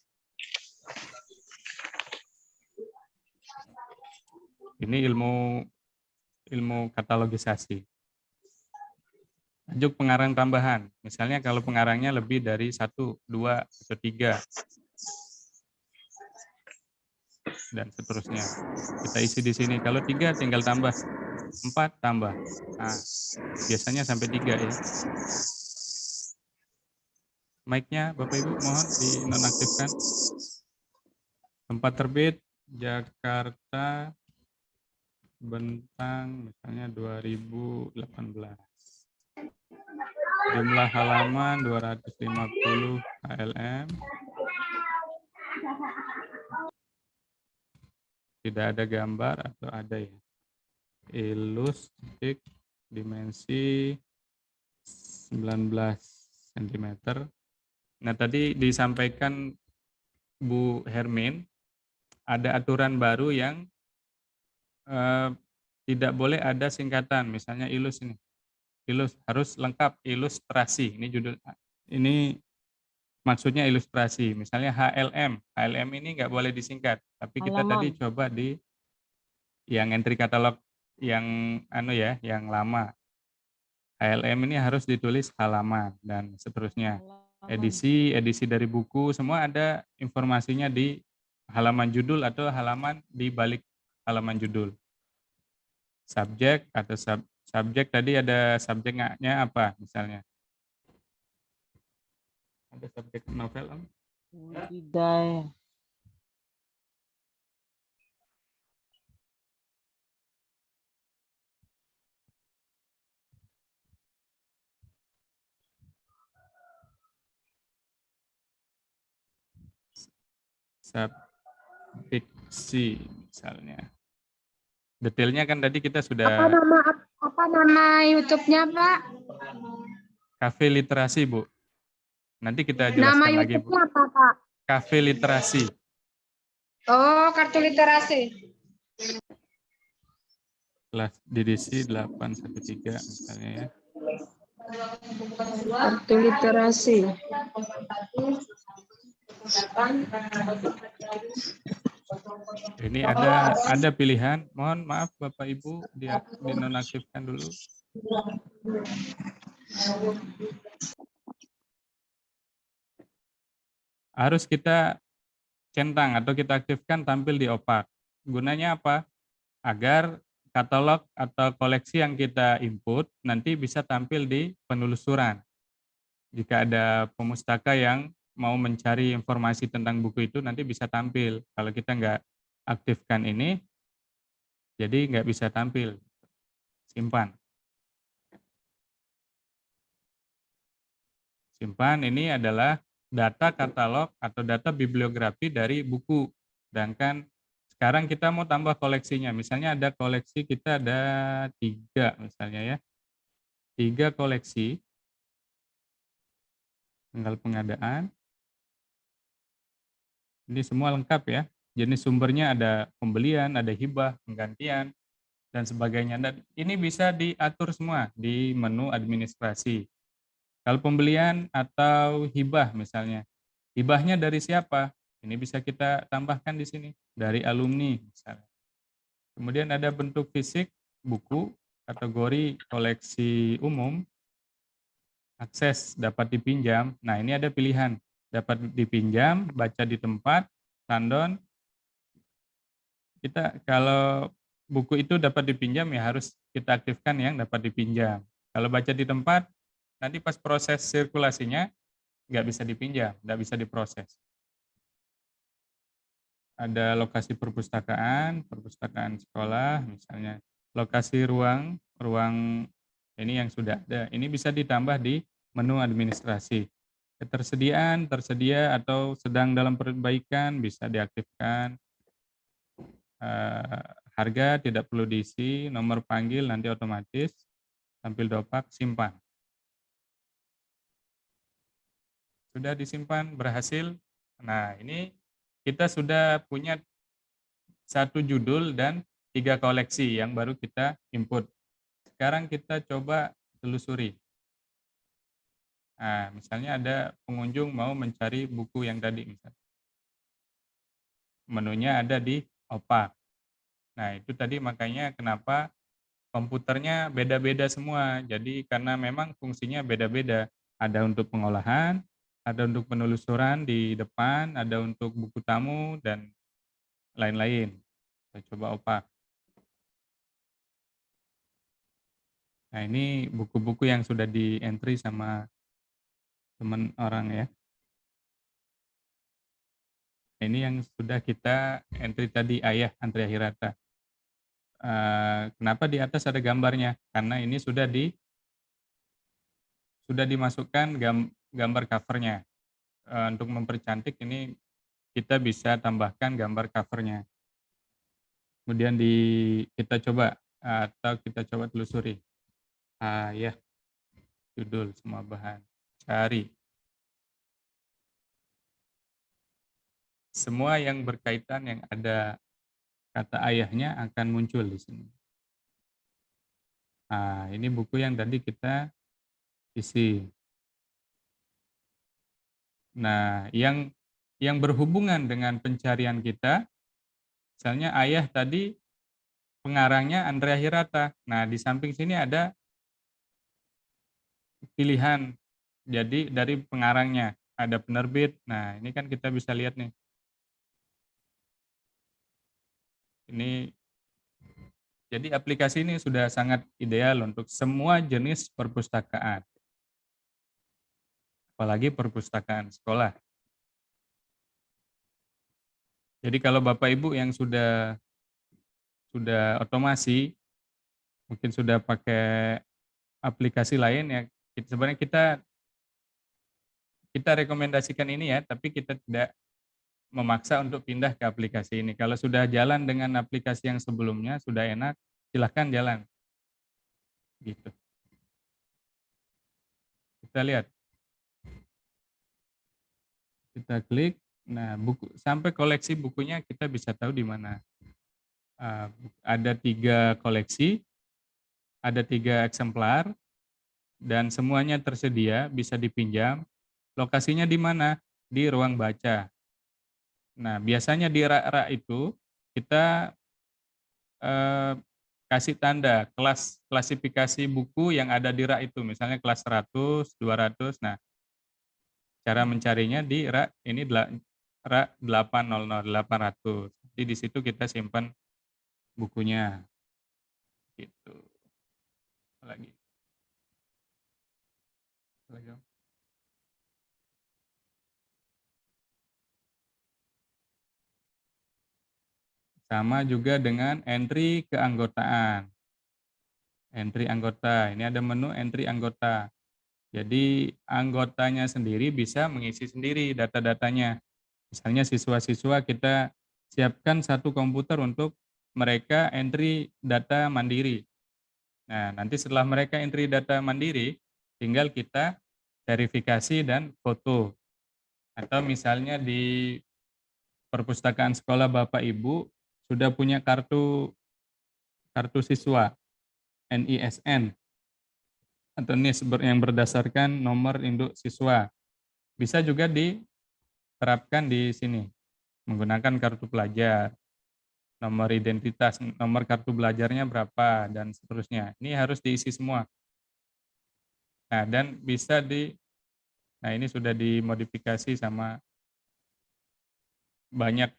Ini ilmu katalogisasi. Tajuk pengarang tambahan. Misalnya kalau pengarangnya lebih dari 1, 2, atau 3. Dan seterusnya. Kita isi di sini. Kalau 3 tinggal tambah. 4 tambah. Nah, biasanya sampai 3 ya. Mic-nya Bapak Ibu mohon dinonaktifkan. Tempat terbit Jakarta Bentang misalnya 2018. Jumlah halaman 250 HLM. Tidak ada gambar atau ada ya. Ilustik dimensi 19 cm. Nah, tadi disampaikan Bu Hermin ada aturan baru yang tidak boleh ada singkatan, misalnya ilus ini. Ilus harus lengkap ilustrasi. Ini judul ini maksudnya ilustrasi. Misalnya HLM. HLM ini nggak boleh disingkat. Tapi kita tadi coba di yang entry katalog yang yang lama. HLM ini harus ditulis halaman dan seterusnya. Edisi dari buku semua ada informasinya di halaman judul atau halaman di balik halaman judul. Subjek atau subjek tadi ada subjeknya apa misalnya? Ada subjek novel Om? Tidak. Subfiksi misalnya. Detailnya kan tadi kita sudah. Apa nama YouTube-nya, Pak? Cafe Literasi, Bu. Nanti kita Nama jelaskan lagi, Bu. YouTube-nya apa, Pak? Cafe Literasi. Oh, kartu literasi. Kelas DDC 813 misalnya ya. Kartu literasi. Ini ada pilihan. Mohon maaf Bapak Ibu dinonaktifkan dulu. Harus kita centang atau kita aktifkan tampil di opak. Gunanya apa? Agar katalog atau koleksi yang kita input nanti bisa tampil di penelusuran. Jika ada pemustaka yang mau mencari informasi tentang buku itu nanti bisa tampil. Kalau kita nggak aktifkan ini, jadi nggak bisa tampil. Simpan. Simpan ini adalah data katalog atau data bibliografi dari buku. Sedangkan sekarang kita mau tambah koleksinya. Misalnya ada koleksi kita ada 3 misalnya ya. 3 koleksi. Tanggal pengadaan. Ini semua lengkap ya. Jenis sumbernya ada pembelian, ada hibah, penggantian, dan sebagainya. Dan ini bisa diatur semua di menu administrasi. Kalau pembelian atau hibah misalnya, hibahnya dari siapa? Ini bisa kita tambahkan di sini, dari alumni misalnya. Kemudian ada bentuk fisik, buku, kategori koleksi umum, akses dapat dipinjam. Nah ini ada pilihan, dapat dipinjam, baca di tempat, tandon. Kita kalau buku itu dapat dipinjam ya harus kita aktifkan yang dapat dipinjam. Kalau baca di tempat, nanti pas proses sirkulasinya nggak bisa dipinjam, nggak bisa diproses. Ada lokasi perpustakaan sekolah, misalnya lokasi ruang ini yang sudah ada. Ini bisa ditambah di menu administrasi. Ketersediaan, tersedia atau sedang dalam perbaikan bisa diaktifkan. Harga tidak perlu diisi, nomor panggil nanti otomatis, tampil dopak, simpan. Sudah disimpan, berhasil. Nah, ini kita sudah punya 1 judul dan 3 koleksi yang baru kita input. Sekarang kita coba telusuri. Nah, misalnya ada pengunjung mau mencari buku yang tadi, misalnya. Menunya ada di opak. Nah, itu tadi makanya kenapa komputernya beda-beda semua. Jadi karena memang fungsinya beda-beda. Ada untuk pengolahan, ada untuk penelusuran di depan, ada untuk buku tamu, dan lain-lain. Kita coba opak. Nah, ini buku-buku yang sudah di-entry sama teman orang ya. Ini yang sudah kita entry tadi, Ayah Andrea Hirata. Kenapa di atas ada gambarnya? Karena ini sudah dimasukkan gambar covernya. Untuk mempercantik ini kita bisa tambahkan gambar covernya. Kemudian kita coba atau kita coba telusuri. Ya, judul semua bahan. Cari. Semua yang berkaitan yang ada kata ayahnya akan muncul di sini. Nah, ini buku yang tadi kita isi. Nah, yang berhubungan dengan pencarian kita, misalnya ayah tadi pengarangnya Andrea Hirata. Nah, di samping sini ada pilihan. Jadi dari pengarangnya ada penerbit. Nah, ini kan kita bisa lihat nih. Ini jadi aplikasi ini sudah sangat ideal untuk semua jenis perpustakaan. Apalagi perpustakaan sekolah. Jadi kalau Bapak Ibu yang sudah otomasi, mungkin sudah pakai aplikasi lain ya, sebenarnya kita rekomendasikan ini ya, tapi kita tidak memaksa untuk pindah ke aplikasi ini. Kalau sudah jalan dengan aplikasi yang sebelumnya, sudah enak, silahkan jalan. Gitu. Kita lihat. Kita klik. Nah, buku sampai koleksi bukunya kita bisa tahu di mana. Ada 3 koleksi, ada 3 eksemplar, dan semuanya tersedia, bisa dipinjam. Lokasinya di mana? Di ruang baca. Nah, biasanya di rak-rak itu kita kasih tanda kelas klasifikasi buku yang ada di rak itu, misalnya kelas 100, 200. Nah, cara mencarinya di rak ini rak 800, 800. Jadi di situ kita simpan bukunya. Gitu. Lagi. Sama juga dengan entry keanggotaan. Entry anggota, ini ada menu entry anggota. Jadi anggotanya sendiri bisa mengisi sendiri data-datanya. Misalnya siswa-siswa kita siapkan satu komputer untuk mereka entry data mandiri. Nah, nanti setelah mereka entry data mandiri, tinggal kita verifikasi dan foto. Atau misalnya di perpustakaan sekolah Bapak Ibu sudah punya kartu siswa, NISN, atau NIS yang berdasarkan nomor induk siswa. Bisa juga diterapkan di sini, menggunakan kartu pelajar, nomor identitas, nomor kartu belajarnya berapa, dan seterusnya. Ini harus diisi semua. Nah, dan bisa nah ini sudah dimodifikasi sama banyak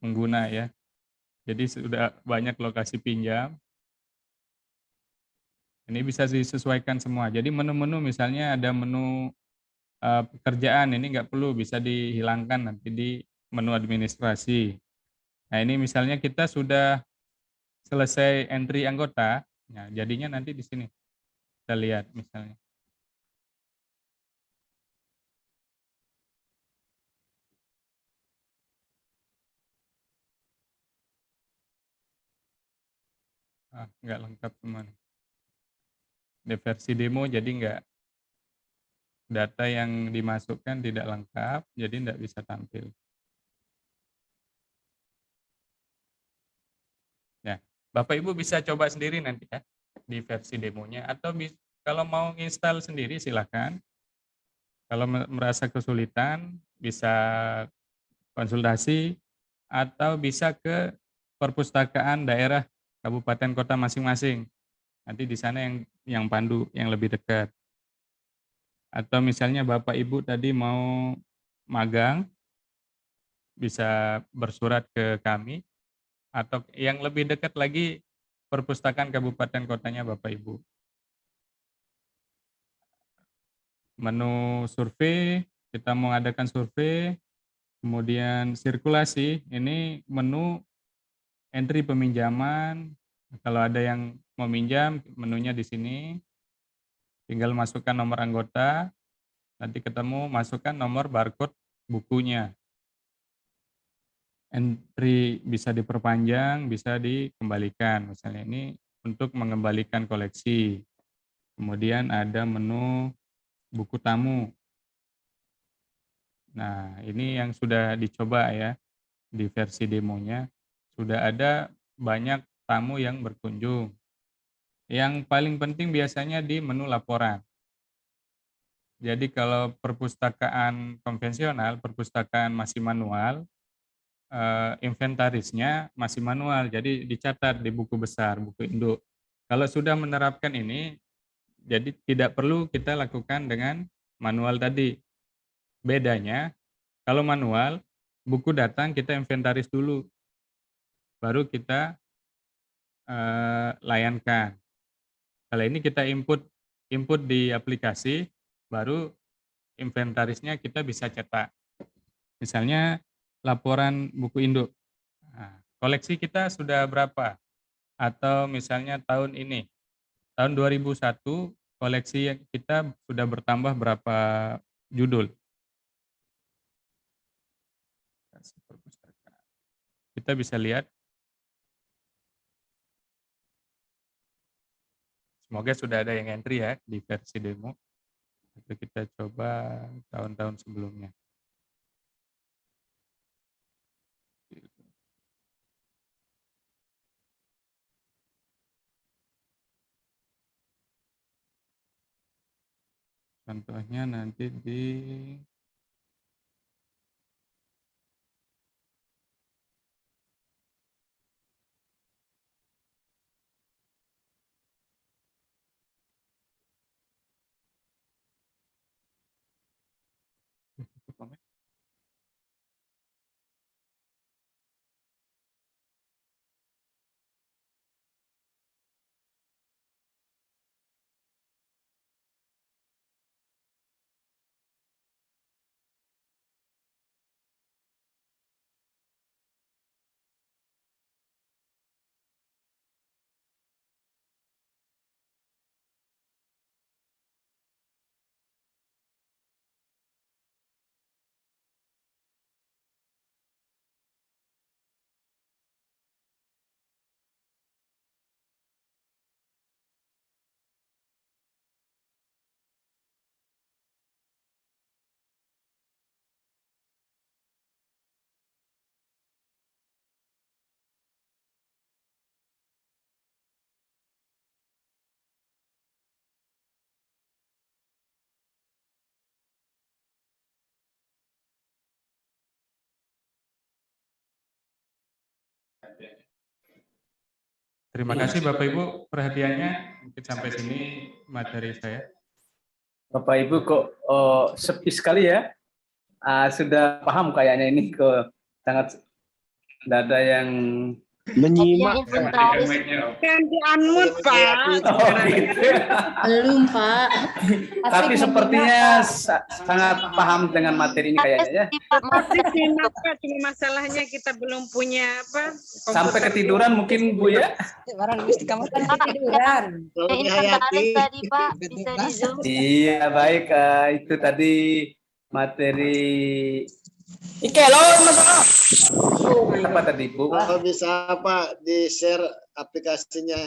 pengguna ya. Jadi sudah banyak lokasi pinjam. Ini bisa disesuaikan semua. Jadi menu-menu misalnya ada menu pekerjaan, ini nggak perlu, bisa dihilangkan nanti di menu administrasi. Nah ini misalnya kita sudah selesai entry anggota, nah jadinya nanti di sini kita lihat misalnya. Nggak lengkap teman. Di versi demo jadi nggak, data yang dimasukkan tidak lengkap, jadi nggak bisa tampil. Ya, Bapak Ibu bisa coba sendiri nanti ya di versi demonya, atau kalau mau install sendiri silakan. Kalau merasa kesulitan bisa konsultasi atau bisa ke perpustakaan daerah kabupaten kota masing-masing. Nanti di sana yang pandu yang lebih dekat. Atau misalnya Bapak Ibu tadi mau magang, bisa bersurat ke kami, atau yang lebih dekat lagi perpustakaan kabupaten kotanya Bapak Ibu. Menu survei, kita mau adakan survei, kemudian sirkulasi, ini menu entry peminjaman. Kalau ada yang mau minjam, menunya di sini. Tinggal masukkan nomor anggota, nanti ketemu masukkan nomor barcode bukunya. Entry bisa diperpanjang, bisa dikembalikan. Misalnya ini untuk mengembalikan koleksi. Kemudian ada menu buku tamu. Nah, ini yang sudah dicoba ya di versi demonya. Sudah ada banyak tamu yang berkunjung. Yang paling penting biasanya di menu laporan. Jadi kalau perpustakaan konvensional, perpustakaan masih manual, inventarisnya masih manual, jadi dicatat di buku besar, buku induk. Kalau sudah menerapkan ini, jadi tidak perlu kita lakukan dengan manual tadi. Bedanya, kalau manual, buku datang kita inventaris dulu, baru kita layankan. Kalau ini kita input di aplikasi, baru inventarisnya kita bisa cetak. Misalnya laporan buku induk. Nah, koleksi kita sudah berapa? Atau misalnya tahun ini, tahun 2001 koleksi kita sudah bertambah berapa judul? Kita bisa lihat. Semoga sudah ada yang entry ya di versi demo. Itu kita coba tahun-tahun sebelumnya. Contohnya nanti di Terima kasih Bapak Ibu perhatiannya. Mungkin sampai sini materi saya. Bapak Ibu kok sepi sekali ya. Sudah paham kayaknya ini kok sangat tidak ada yang Menyimak. Kan di-unmute, Pak. oh, gitu. Belum, Pak. Tapi sepertinya sangat paham dengan materi ini kayaknya ya. Masih simak, Pak. Cuma masalahnya kita belum punya apa? Sampai ketiduran mungkin Bu ya. Ketiduran. Tadi Pak bisa di Zoom. Iya baik, itu tadi materi apa tadi Bu? Kalau bisa Pak di-share aplikasinya.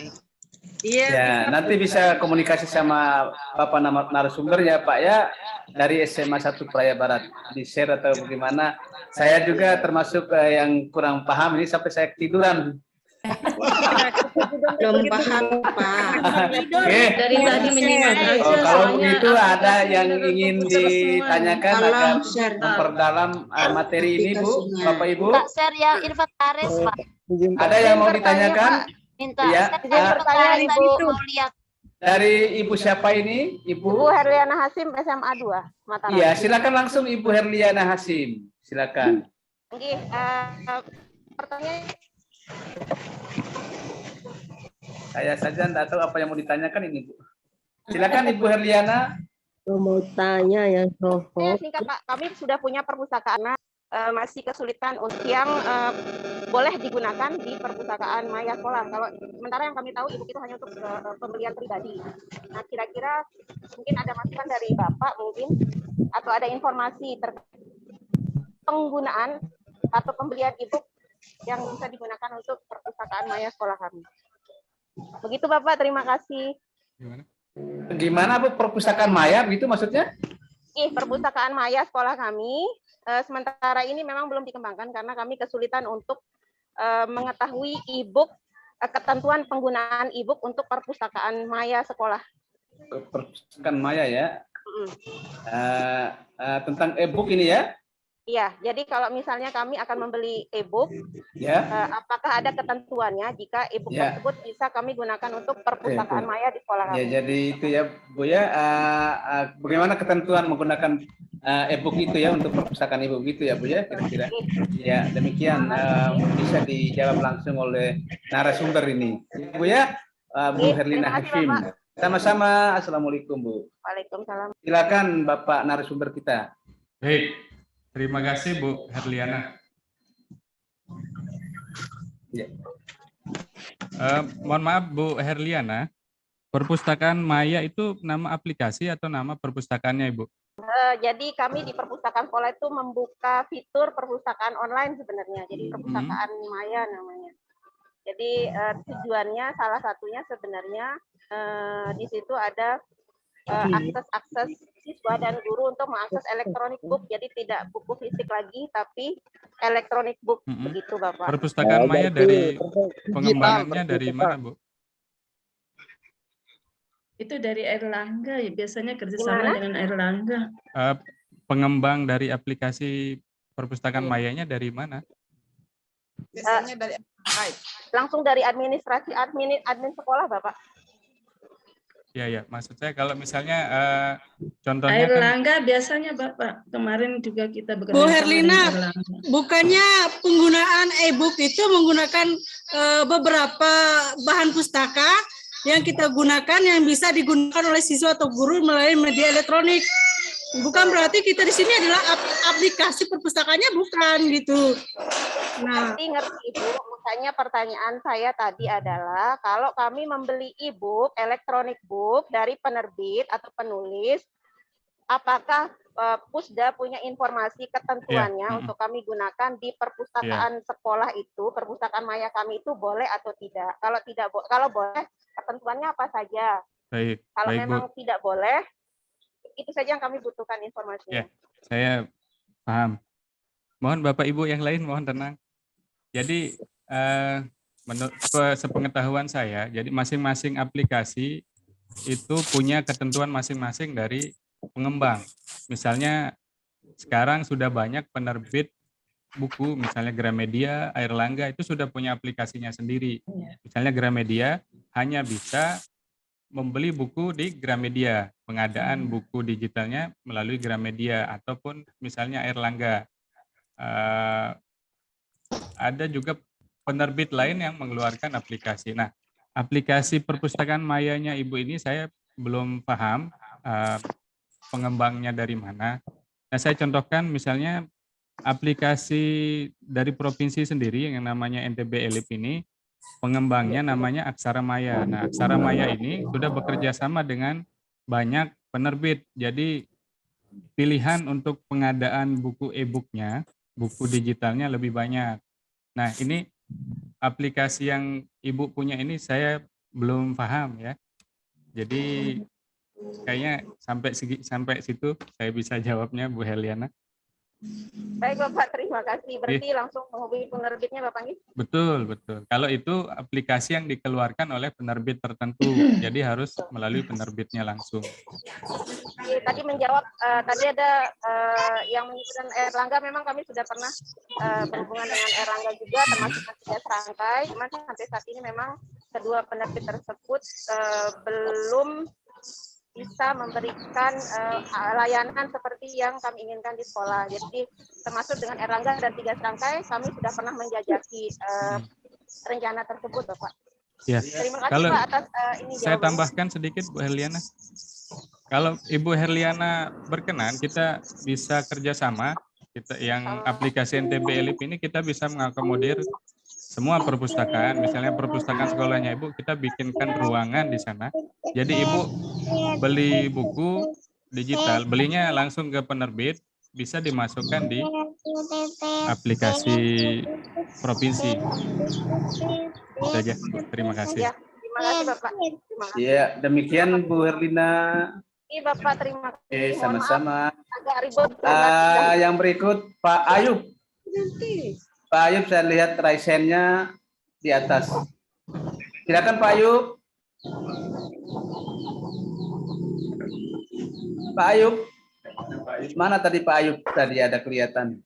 Iya. Ya, nanti bisa komunikasi sama Bapak narasumber ya Pak ya dari SMA 1 Praia Barat di share atau bagaimana. Saya juga termasuk yang kurang paham ini sampai saya ketiduran. Belum paham, Pak. Oke. Dari tadi menyimak aja. Kalau soalnya begitu ada yang ingin ditanyakan agar Tolong share. memperdalam materi ini Bu, Bapak Ibu. Minta share yang inventaris Pak. Ada yang mau ditanyakan? Minta Iya. share inventaris Ibu. mau lihat. Dari Ibu siapa ini? Ibu Herliana Hasim SMA 2 Mataram. Iya, silakan langsung Ibu Herliana Hasim. Silakan. Oke, pertanyaan Saya saja tidak tahu apa yang mau ditanyakan ini, Bu. Silakan Ibu Herliana. Mau tanya yang singkat Pak, kami sudah punya perpustakaan masih kesulitan untuk yang boleh digunakan di perpustakaan Maya Sekolah. Kalau sementara yang kami tahu ibu itu hanya untuk pembelian pribadi. Nah, kira-kira mungkin ada masukan dari Bapak mungkin atau ada informasi terkait penggunaan atau pembelian e-book yang bisa digunakan untuk perpustakaan Maya Sekolah kami. Begitu Bapak, terima kasih. Gimana Bu perpustakaan Maya begitu maksudnya? Perpustakaan Maya sekolah kami sementara ini memang belum dikembangkan karena kami kesulitan untuk mengetahui e-book, ketentuan penggunaan e-book untuk perpustakaan Maya sekolah. Perpustakaan Maya ya. Tentang e-book ini ya? Iya, jadi kalau misalnya kami akan membeli e-book, Ya. apakah ada ketentuannya jika e-book Ya. tersebut bisa kami gunakan untuk perpustakaan Maya di sekolah Ya, kami? jadi itu ya Bu ya. Bagaimana ketentuan menggunakan e-book itu ya untuk perpustakaan e-book itu ya Bu ya kira-kira. Ya, demikian bisa dijawab langsung oleh narasumber ini. Bu ya, Bu Herlina terima kasih, Hashim. Bapak. Sama-sama. Assalamualaikum Bu. Waalaikumsalam. Silakan Bapak narasumber kita. Baik, terima kasih Bu Herliana. Ya. Mohon maaf Bu Herliana, perpustakaan Maya itu nama aplikasi atau nama perpustakaannya Ibu? Jadi kami di perpustakaan sekolah itu membuka fitur perpustakaan online sebenarnya. Jadi perpustakaan Maya namanya. Jadi tujuannya salah satunya sebenarnya di situ ada akses siswa dan guru untuk mengakses electronic book. Jadi tidak buku fisik lagi, tapi electronic book. Begitu Bapak. Perpustakaan Maya dari pengembangannya dari mana Bu? Itu dari Airlangga ya, biasanya kerjasama Gimana? dengan Airlangga. Pengembang dari aplikasi perpustakaan mayanya dari mana? Biasanya dari langsung dari administrasi admin sekolah, Bapak. Ya, maksud saya kalau misalnya contohnya kan Airlangga biasanya Bapak, kemarin juga kita bekerja Bu sama Herlina, dengan Airlangga. bukannya penggunaan e-book itu menggunakan beberapa bahan pustaka yang kita gunakan yang bisa digunakan oleh siswa atau guru melalui media elektronik. Bukan berarti kita di sini adalah aplikasi perpustakaannya, bukan gitu. Nah, Ngerti Ibu, makanya pertanyaan saya tadi adalah kalau kami membeli e-book, electronic book dari penerbit atau penulis, apakah Pusda punya informasi ketentuannya untuk kami gunakan di perpustakaan sekolah itu, perpustakaan maya kami itu boleh atau tidak? Kalau tidak, kalau boleh, ketentuannya apa saja? baik, Kalau baik, memang Bu. tidak boleh, itu saja yang kami butuhkan informasinya. Ya, saya paham. Mohon Bapak Ibu yang lain mohon tenang. Jadi menurut sepengetahuan saya, jadi masing-masing aplikasi itu punya ketentuan masing-masing dari pengembang. Misalnya sekarang sudah banyak penerbit buku, misalnya Gramedia, Airlangga itu sudah punya aplikasinya sendiri. Misalnya Gramedia hanya bisa membeli buku di Gramedia, pengadaan buku digitalnya melalui Gramedia, ataupun misalnya Airlangga. Ada juga penerbit lain yang mengeluarkan aplikasi. Nah, aplikasi perpustakaan mayanya Ibu ini saya belum paham pengembangnya dari mana. Nah, saya contohkan misalnya aplikasi dari provinsi sendiri yang namanya NTB Elip ini, pengembangnya namanya Aksara Maya. Nah, Aksara Maya ini sudah bekerja sama dengan banyak penerbit. Jadi pilihan untuk pengadaan buku e-booknya, buku digitalnya lebih banyak. Nah, ini aplikasi yang Ibu punya ini saya belum paham ya. Jadi kayaknya sampai situ saya bisa jawabnya, Bu Herliana. Baik Bapak, terima kasih. Berarti langsung menghubungi penerbitnya Bapak Nggih? Betul. Kalau itu aplikasi yang dikeluarkan oleh penerbit tertentu, jadi harus melalui penerbitnya langsung. Tadi menjawab, tadi ada yang menyebutkan Airlangga, memang kami sudah pernah berhubungan dengan Airlangga juga, termasuk Tiga Serangkai, cuman sampai saat ini memang kedua penerbit tersebut belum bisa memberikan layanan seperti yang kami inginkan di sekolah. Jadi termasuk dengan Airlangga dan Tiga Serangkai, kami sudah pernah menjajaki rencana tersebut, Bapak. Ya. Terima kasih Kalau Pak atas ini saya jawabannya. tambahkan sedikit, Bu Herliana. Kalau Ibu Herliana berkenan, kita bisa kerjasama. Kita yang aplikasi NTB Elip ini kita bisa mengakomodir semua perpustakaan. Misalnya perpustakaan sekolahnya Ibu, kita bikinkan ruangan di sana. Jadi Ibu beli buku digital, belinya langsung ke penerbit, bisa dimasukkan di aplikasi provinsi. Itu saja. Terima kasih. Ya, terima kasih Bapak. Terima kasih. Ya, demikian Bu Herlina. Iya Bapak, terima kasih. Oke, Mohon sama-sama. maaf, agak ribut karena Yang berikut Pak Ayub. Pak Ayub, saya lihat raisennya di atas. Silakan Pak Ayub. Pak Ayub. Mana tadi Pak Ayub? Tadi ada kelihatan.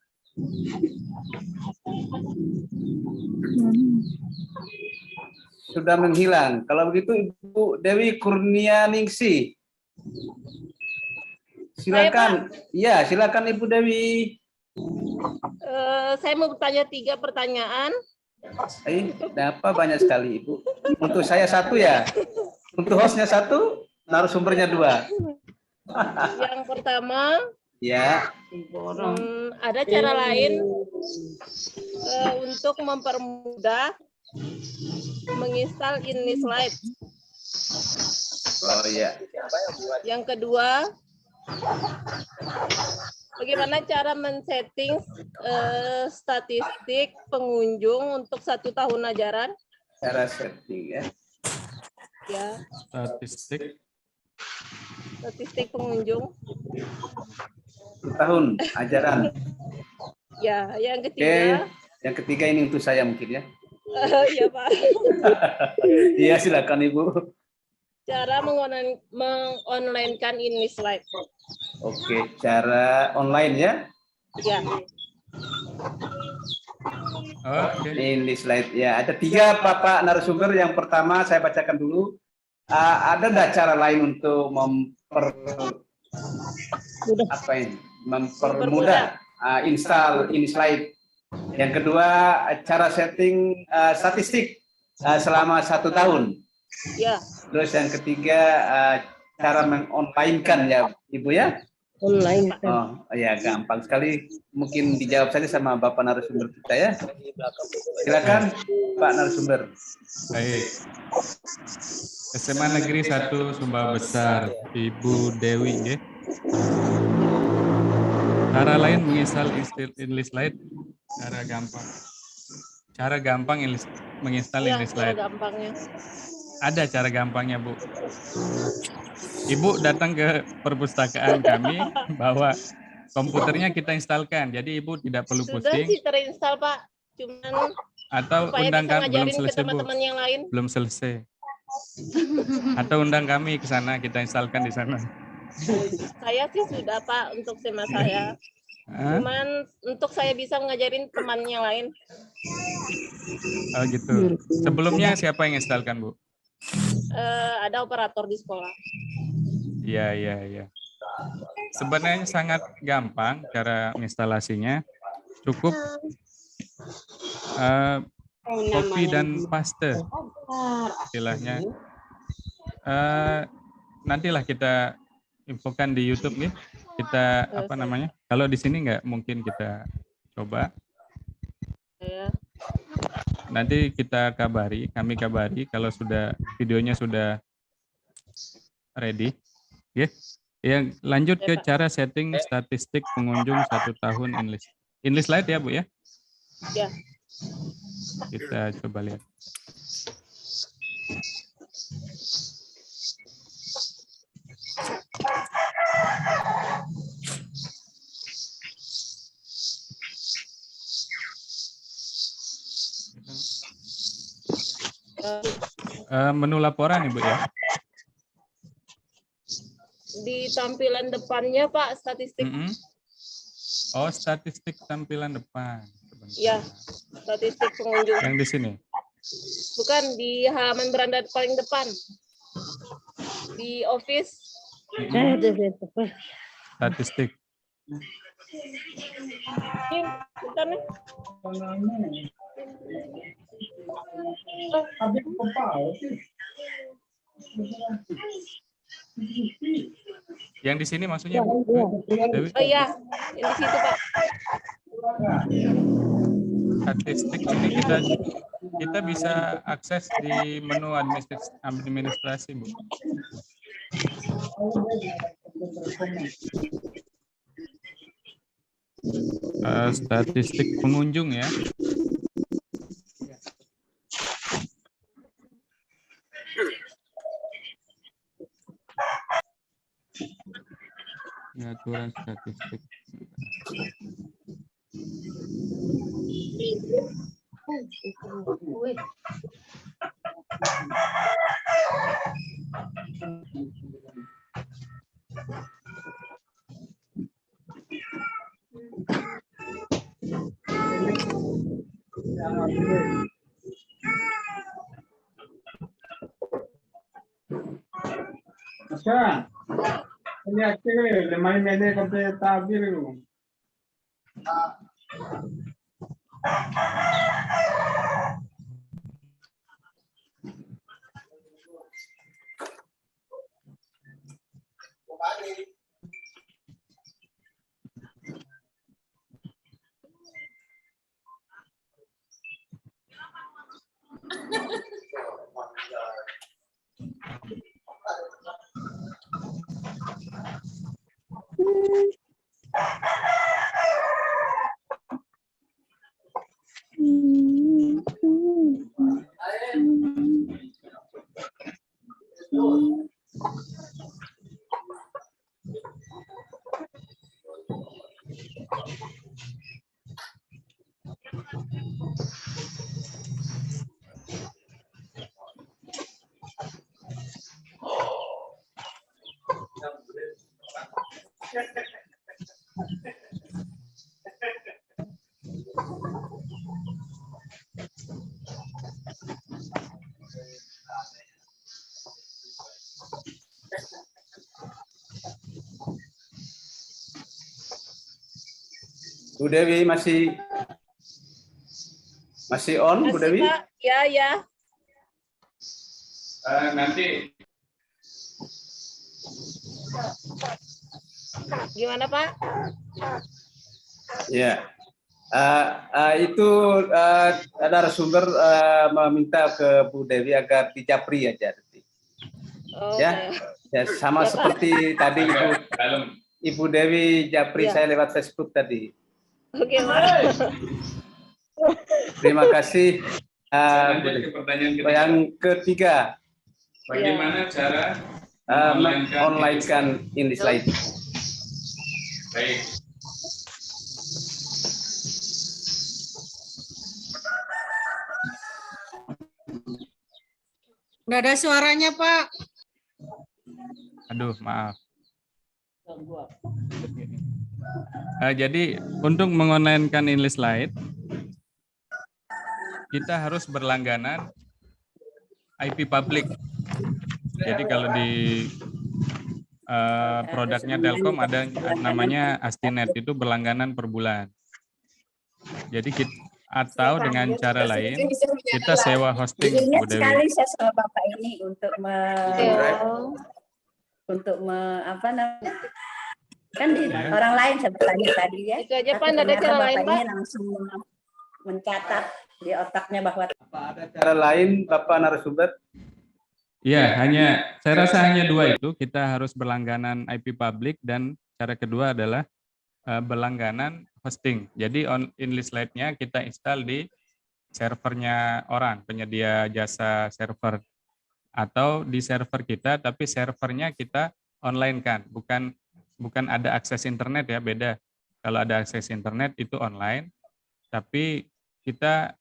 Sudah menghilang. Kalau begitu Ibu Dewi Kurnianingsi. Silakan. Iya, silakan Ibu Dewi. Saya mau bertanya 3 pertanyaan. Apa banyak sekali Ibu. Untuk saya 1 ya. Untuk hostnya 1, narasumbernya 2. Yang pertama, Ya. ada cara lain untuk mempermudah menginstal ini slide. Oh iya. Yang kedua, bagaimana cara men-setting statistik pengunjung untuk 1 tahun ajaran? Cara setting ya. Ya, statistik pengunjung. 1 tahun ajaran. Ya, yang Oke. ketiga. Yang ketiga ini untuk saya mungkin ya. Ya Pak. Iya, silakan Ibu. Cara mengonlinekan ini slide. Oke, cara online ya. Ya. Oke. Ini slide ya. Ada 3 Bapak narasumber. Yang pertama saya bacakan dulu. Ada nggak cara lain untuk mempermudah install ini slide? Yang kedua, cara setting statistik selama 1 tahun. Ya. Terus yang ketiga, cara mengonlinekan ya, Ibu ya? Online. Oh ya, gampang sekali. Mungkin dijawab saja sama Bapak narasumber kita ya. Silakan Pak narasumber. Baik. SMA Negeri 1 Sumba Besar, Ibu Dewi ya. Cara lain menginstal InliSlide cara gampang. Cara gampang menginstal Ya, InliSlide. cara gampangnya. Ada cara gampangnya, Bu. Ibu datang ke perpustakaan kami bawa komputernya kita instalkan. Jadi Ibu tidak perlu Sudah pusing. sih terinstall, Pak. Cuman Atau supaya undang bisa kami belum ngajarin ke selesai, Bu. teman-teman yang lain. Belum selesai. Atau undang kami ke sana, kita instalkan di sana. Saya sih sudah, Pak, untuk tema saya. Cuman untuk saya bisa ngajarin teman yang lain. Oh gitu. Sebelumnya siapa yang instalkan, Bu? Ada operator di sekolah. Iya. Sebenarnya sangat gampang cara instalasinya. Cukup copy dan paste istilahnya. Nantilah kita infokan di YouTube nih. Kita kalau di sini nggak mungkin kita coba. Nanti kami kabari kalau sudah videonya sudah ready. Ya. Yang lanjut ke cara setting statistik pengunjung 1 tahun InliSlide ya, Bu ya? Ya. Kita coba lihat. Menu laporan Ibu ya. Di tampilan depannya Pak, statistik. Oh, statistik tampilan depan. Ya, statistik pengunjung. Yang di sini? Bukan, di halaman beranda paling depan. Di office. Statistik. Bentar nih. Yang di sini maksudnya? Dewi? Oh iya, yang di situ Pak. Statistik ini kita bisa akses di menu administrasi, Bu. Statistik pengunjung ya. Pengaturan statistik. अच्छा ये एक्चुअली मैंने कब ताबीर Bu Dewi masih on, Bu Masih Dewi? Pak, ya. Nanti Gimana Pak? Ya. Itu narasumber meminta ke Bu Dewi agar dijapri aja. Oh, Ya, saya. sama Ya, Pak. seperti tadi Ibu Dewi japri Ya. saya lewat Facebook tadi. Oke Pak. Terima kasih. lanjut ke pertanyaan ketiga. Yang ketiga, Bagaimana cara online-kan ini slide. Baik. Nggak ada suaranya, Pak. Aduh, maaf. Jadi untuk mengonlinekan English Slide, kita harus berlangganan IP public. Jadi kalau di produknya Telkom ada namanya Astinet, itu berlangganan per bulan. Jadi atau dengan cara lain kita sewa hosting, Bu Dewi. Sekali saya sama Bapak ini untuk apa namanya? Kan orang lain saya bertanya tadi ya. Itu aja Pak, Tapi ada cara ternyata lain Bapak Pak? ini langsung mencatat di otaknya bahwa Ada cara lain, Bapak narasumber? Ya, saya rasa hanya dua itu. Kita harus berlangganan IP public dan cara kedua adalah berlangganan hosting. Jadi English Slide-nya kita install di servernya orang, penyedia jasa server, atau di server kita, tapi servernya kita online kan, bukan ada akses internet ya, beda. Kalau ada akses internet itu online, tapi kita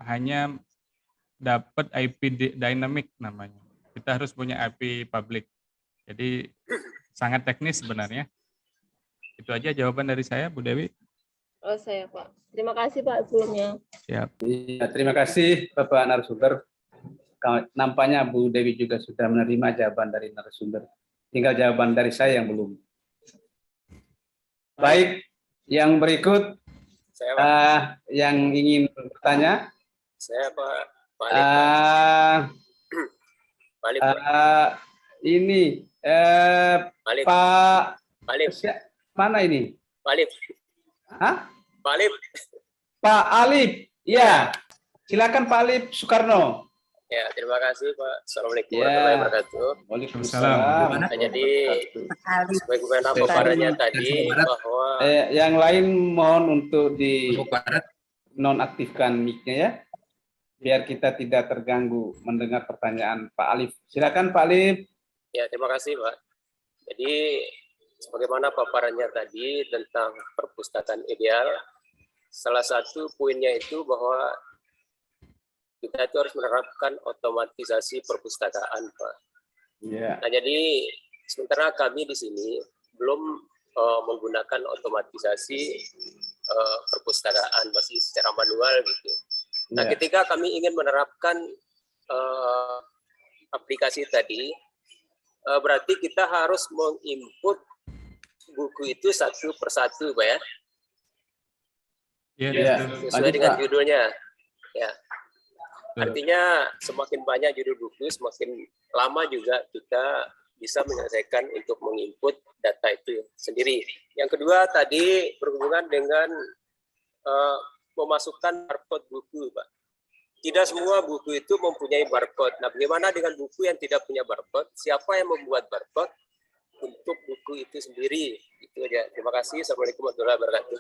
hanya dapat IP dynamic namanya. Kita harus punya IP public. Jadi sangat teknis sebenarnya. Itu aja jawaban dari saya, Bu Dewi. Oh, saya Pak. Terima kasih Pak sebelumnya. Siap. Ya, terima kasih Bapak narasumber. Nampaknya Bu Dewi juga sudah menerima jawaban dari narasumber. Tinggal jawaban dari saya yang belum. Baik, yang berikut yang ingin bertanya. Saya Pak ini Pak mana ini? Pak Alif. Hah? Pak Alif. Pak Alif, ya. Silakan Pak Alif Soekarno. Ya, terima kasih Pak. Assalamualaikum warahmatullahi wabarakatuh. Waalaikumsalam. Jadi sebagaimana paparannya tadi bahwa yang lain mohon untuk di nonaktifkan mic-nya ya, biar kita tidak terganggu mendengar pertanyaan Pak Alif. Silakan Pak Alif. Ya, terima kasih Pak. Jadi sebagaimana paparannya tadi tentang perpustakaan ideal, salah satu poinnya itu bahwa kita itu harus menerapkan otomatisasi perpustakaan, Pak. Yeah. Nah, jadi sementara kami di sini belum menggunakan otomatisasi perpustakaan, masih secara manual gitu. Nah, ketika kami ingin menerapkan aplikasi tadi, berarti kita harus menginput buku itu satu persatu, Pak ya. Sesuai dengan judulnya. Ya. Artinya semakin banyak judul buku, semakin lama juga kita bisa menyelesaikan untuk menginput data itu sendiri. Yang kedua tadi berhubungan dengan memasukkan barcode buku, Pak. Tidak semua buku itu mempunyai barcode. Nah, bagaimana dengan buku yang tidak punya barcode? Siapa yang membuat barcode untuk buku itu sendiri? Itu aja. Terima kasih. Assalamualaikum warahmatullahi wabarakatuh.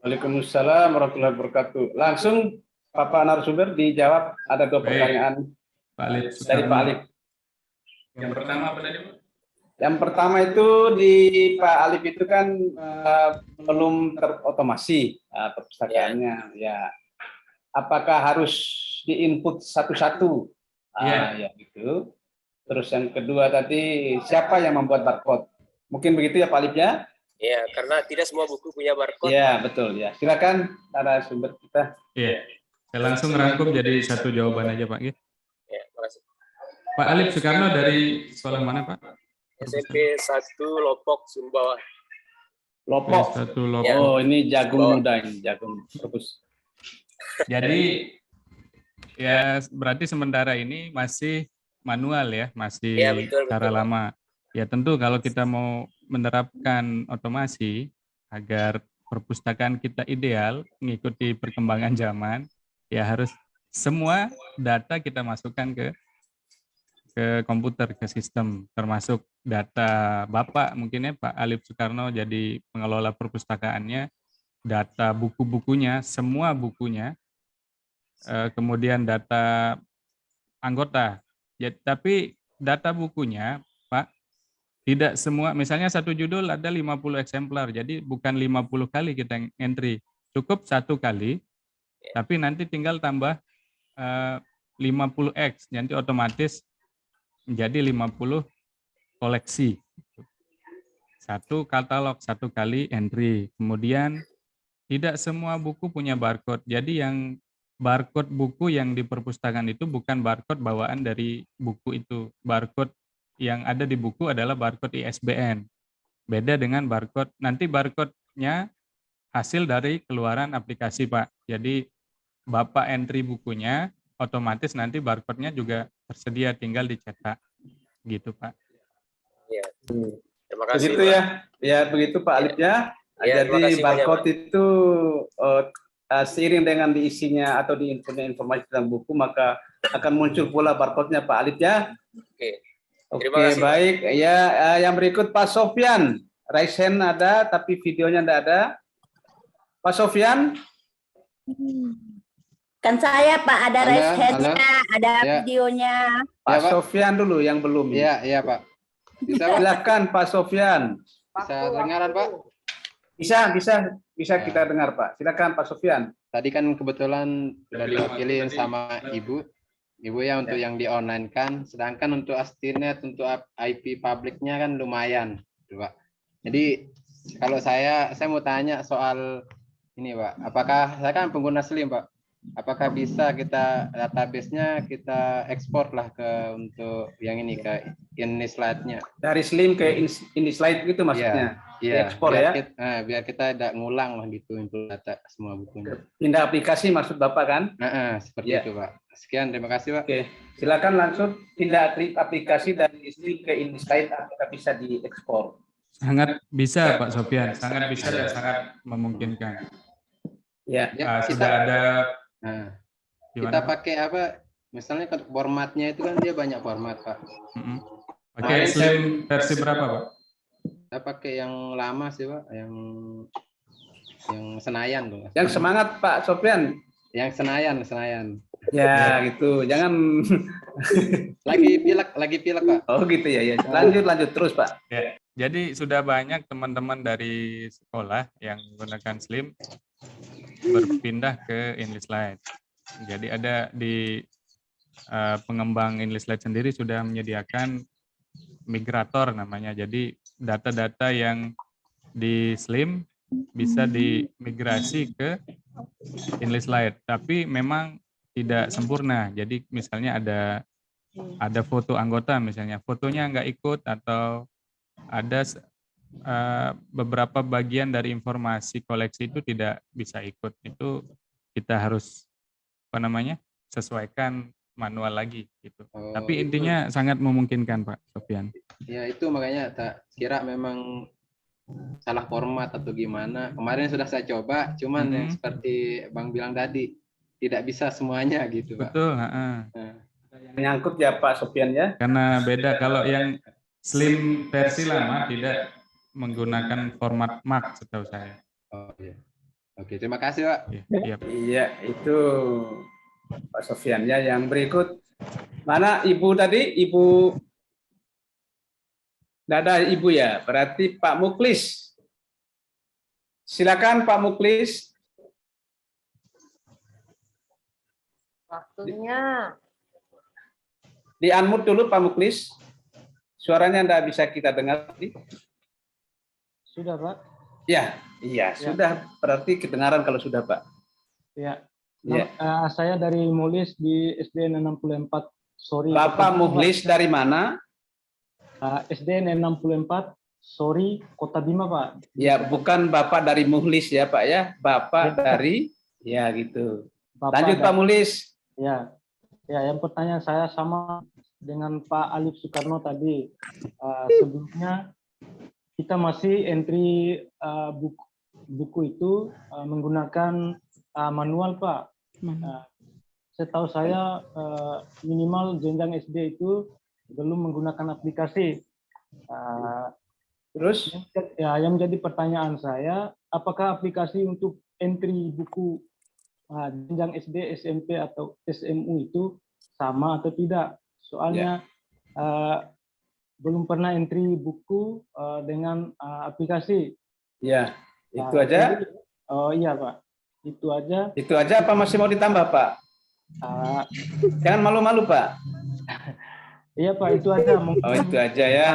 Waalaikumsalam warahmatullahi wabarakatuh. Langsung Bapak narasumber dijawab, ada dua pertanyaan dari Pak Alif. Yang pertama apa tadi, Pak? Yang pertama itu di Pak Alif itu kan belum terotomasi perpustakaannya. Ya. Apakah harus diinput satu-satu? Ya gitu. Terus yang kedua tadi siapa yang membuat barcode? Mungkin begitu ya Pak Alif ya? Ya, karena tidak semua buku punya barcode. Ya, betul ya. Silakan narasumber kita. Iya. Saya langsung rangkum jadi satu jawaban aja Pak. Ya, makasih. Pak Alif Soekarno dari sekolah mana Pak? SMP 1 Lopok, Sumbawa. Lopok. Satu Lopok. Ya. Oh, ini jagung muda ini, jagung rebus. Jadi ya berarti sementara ini masih manual ya, masih Ya, betul, cara betul. lama. Ya tentu kalau kita mau menerapkan otomasi agar perpustakaan kita ideal mengikuti perkembangan zaman, ya harus semua data kita masukkan ke komputer, ke sistem, termasuk data Bapak mungkin ya Pak Alif Soekarno jadi pengelola perpustakaannya, data buku-bukunya, semua bukunya, kemudian data anggota. Ya, tapi data bukunya Pak, tidak semua, misalnya satu judul ada 50 eksemplar, jadi bukan 50 kali kita entry, cukup satu kali, tapi nanti tinggal tambah 50x, nanti otomatis menjadi 50 koleksi. Satu katalog, satu kali entry. Kemudian tidak semua buku punya barcode, jadi yang barcode buku yang di perpustakaan itu bukan barcode bawaan dari buku itu, barcode yang ada di buku adalah barcode ISBN. Beda dengan barcode, nanti barcode-nya hasil dari keluaran aplikasi Pak. Jadi Bapak entry bukunya, otomatis nanti barcode-nya juga tersedia, tinggal dicetak. Gitu Pak. Ya. Terima kasih. Begitu Pak. ya. Ya begitu Pak Alif ya. Ya, terima Jadi kasih banyak, barcode itu seiring dengan diisinya atau diinputnya informasi tentang buku, maka akan muncul pula barcode-nya Pak Alif ya. Oke. Oke, Terima kasih, baik. Ya, yang berikut Pak Sofyan. Raise hand ada, tapi videonya tidak ada. Pak Sofyan. Kan saya Pak, ada Halo, raise hand-nya, halo. ada Ya. videonya. Pak Pak. Sofyan dulu yang belum. Iya, iya Pak. Bisa Pak? Silakan Pak Sofyan. Bisa dengaran Pak? Bisa kita dengar Pak. Silakan Pak Sofyan. Tadi kan kebetulan sudah diwakilin sama Ibu. Ibu ya untuk yang di online kan, sedangkan untuk Astinet, untuk IP publiknya kan lumayan, gitu, Pak. Jadi kalau saya mau tanya soal ini Pak, apakah saya kan pengguna Slim Pak, apakah bisa kita database-nya kita ekspor lah ke untuk yang ini ke InISlide-nya? Dari Slim ke InISlide gitu maksudnya? Iya, Ekspor biar ya? biar kita tidak ngulang lah gitu input data semua bukunya. Pindah aplikasi maksud Bapak kan? Seperti Ya. itu Pak. Sekian, terima kasih Pak. Oke, silakan langsung pindah aplikasi dari Slim ke InISlide, apakah bisa diekspor? Sangat bisa Pak Sofyan, sangat bisa dan sangat memungkinkan. Ya. Sudah ada. Kita pakai apa? Misalnya formatnya itu kan dia banyak format Pak. Pakai Slim versi berapa Pak? Saya pakai yang lama sih Pak, yang Senayan tuh. Yang semangat Pak Sofyan. Yang Senayan. Ya gitu, jangan lagi pilek Pak. Oh gitu ya. Lanjut terus Pak. Ya. Jadi sudah banyak teman-teman dari sekolah yang menggunakan Slim berpindah ke InISlide. Jadi ada di pengembang InISlide sendiri sudah menyediakan migrator namanya. Jadi data-data yang di Slim bisa dimigrasi ke InISlide, tapi memang tidak sempurna. Jadi misalnya ada foto anggota, misalnya fotonya nggak ikut, atau ada beberapa bagian dari informasi koleksi itu tidak bisa ikut. Itu kita harus sesuaikan manual lagi gitu. Tapi intinya sangat memungkinkan Pak Sofyan. Ya itu makanya tak kira memang salah format atau gimana. Kemarin sudah saya coba, cuman yang seperti Bang bilang tadi tidak bisa semuanya gitu Pak. Betul. Menyangkut ya Pak Sofyan ya. Karena beda, kalau yang Slim versi lama tidak menggunakan format MAC setahu saya. Oh iya. Oke, terima kasih Pak. Iya, itu Pak Sofyan ya. Yang berikut mana Ibu tadi? Ibu tidak ada Ibu ya. Berarti Pak Muklis. Silakan Pak Muklis. Waktunya. Di unmute dulu Pak Muklis. Suaranya tidak bisa kita dengar. Sudah, Pak? Ya, iya, sudah. Berarti kedengaran kalau sudah, Pak. Ya. Ya. Saya dari Mulis di SDN 64. Sorry. Bapak Muhlis dari mana? SDN 64. Sorry, Kota Bima, Pak. Ya, bukan Bapak dari Muhlis ya, Pak ya. Bapak dari ya gitu. Lanjut Pak Muhlis. Ya. Ya, yang pertanyaan saya sama dengan Pak Alif Soekarno tadi. Sebelumnya kita masih entry buku itu menggunakan manual, Pak. Setahu saya minimal jenjang SD itu belum menggunakan aplikasi. Terus? Ya, yang menjadi pertanyaan saya, apakah aplikasi untuk entry buku jenjang SD, SMP atau SMU itu sama atau tidak? Soalnya belum pernah entry buku dengan aplikasi. Ya, itu aja. Jadi, oh iya, Pak. Itu aja. Itu aja apa masih mau ditambah, Pak? Jangan malu-malu, Pak. Iya, Pak, itu aja. Mungkin, itu aja ya.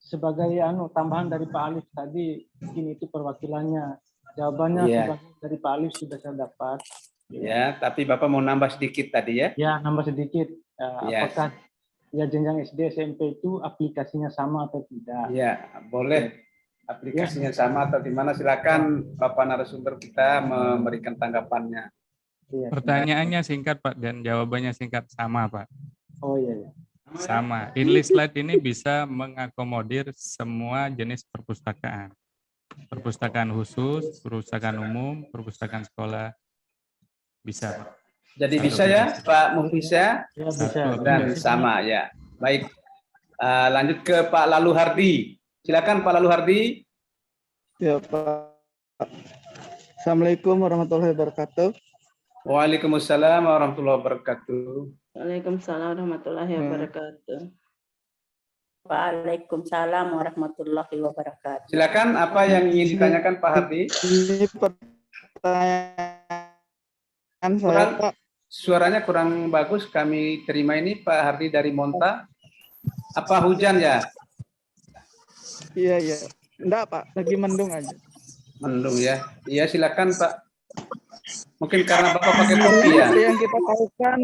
Sebagai tambahan dari Pak Alif tadi, mungkin itu perwakilannya. Jawabannya dari Pak Alif sudah saya dapat. Ya, tapi Bapak mau nambah sedikit tadi ya? Ya, nambah sedikit. Apakah ya jenjang SD, SMP itu aplikasinya sama atau tidak? Ya, boleh. Aplikasinya sama atau di mana? Silakan Bapak narasumber kita memberikan tanggapannya. Pertanyaannya singkat, Pak, dan jawabannya singkat, sama, Pak. Oh iya. Sama. InListLite ini bisa mengakomodir semua jenis perpustakaan. Perpustakaan khusus, perpustakaan umum, perpustakaan sekolah. Bisa, Pak. Jadi bisa ya, Pak Muhlis ya? Ya, bisa. Dan sama ya. Baik. Lanjut ke Pak Lalu Hardi. Silakan Pak Lalu Hardi. Ya, Pak. Assalamualaikum warahmatullahi wabarakatuh. Waalaikumsalam warahmatullahi wabarakatuh. Waalaikumsalam warahmatullahi wabarakatuh. Waalaikumsalam warahmatullahi wabarakatuh. Silakan, apa yang ingin ditanyakan Pak Hardi? Ini pertanyaan saya, Pak. Suaranya kurang bagus kami terima ini, Pak Hardi dari Monta. Apa hujan ya? Iya. Enggak, Pak. Lagi mendung aja. Mendung ya. Iya, silakan, Pak. Mungkin karena Bapak pakai topi ya. Yang kita tahu kan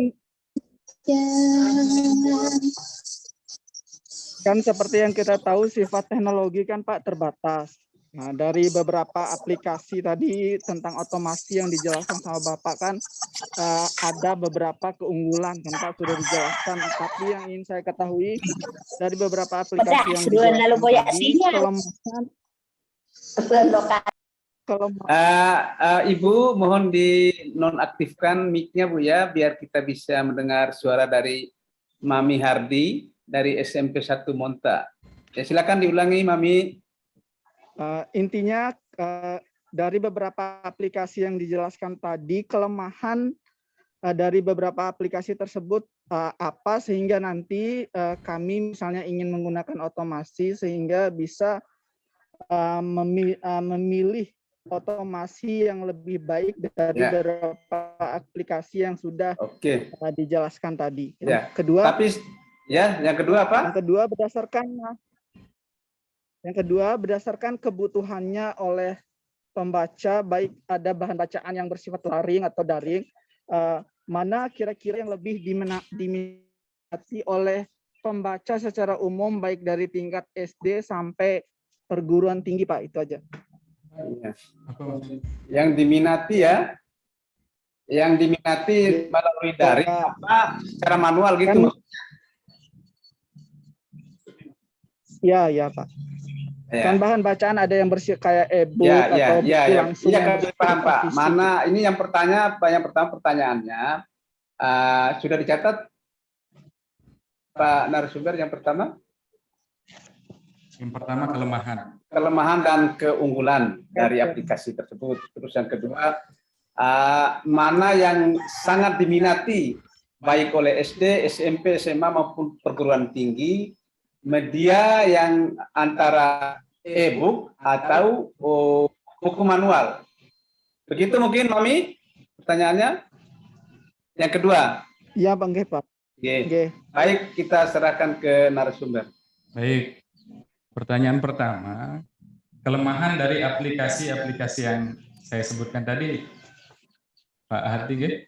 seperti yang kita tahu sifat teknologi kan, Pak, terbatas. Nah, dari beberapa aplikasi tadi tentang otomasi yang dijelaskan sama Bapak kan ada beberapa keunggulan kan, Pak, sudah dijelaskan. Tapi yang ingin saya ketahui dari beberapa aplikasi yang dijelaskan tadi, Ibu mohon dinonaktifkan mic-nya, Bu ya, biar kita bisa mendengar suara dari Mami Hardi dari SMP 1 Monta. Ya, silakan diulangi, Mami. Intinya dari beberapa aplikasi yang dijelaskan tadi, kelemahan dari beberapa aplikasi tersebut apa sehingga nanti kami misalnya ingin menggunakan otomasi sehingga bisa memilih otomasi yang lebih baik dari beberapa aplikasi yang sudah dijelaskan tadi. Ya. Kedua, yang kedua apa? Yang kedua berdasarkan kebutuhannya oleh pembaca, baik ada bahan bacaan yang bersifat laring atau daring, mana kira-kira yang lebih diminati oleh pembaca secara umum baik dari tingkat SD sampai perguruan tinggi, Pak, itu aja. Yang diminati ya, yang diminati melalui daring apa secara manual gitu? Ya, Pak. Kan bahan bacaan ada yang bersih kayak e-book atau buku langsung. Iya, kami paham, Pak. Mana ini yang pertama pertanyaannya sudah dicatat Pak narasumber yang pertama? Yang pertama kelemahan dan keunggulan dari aplikasi tersebut. Terus yang kedua, mana yang sangat diminati baik oleh SD, SMP, SMA maupun perguruan tinggi, media yang antara e-book atau buku manual. Begitu mungkin, Mami, pertanyaannya? Yang kedua. Iya, Bang Pak. Baik, kita serahkan ke narasumber. Baik. Pertanyaan pertama, kelemahan dari aplikasi-aplikasi yang saya sebutkan tadi, Pak Hardi,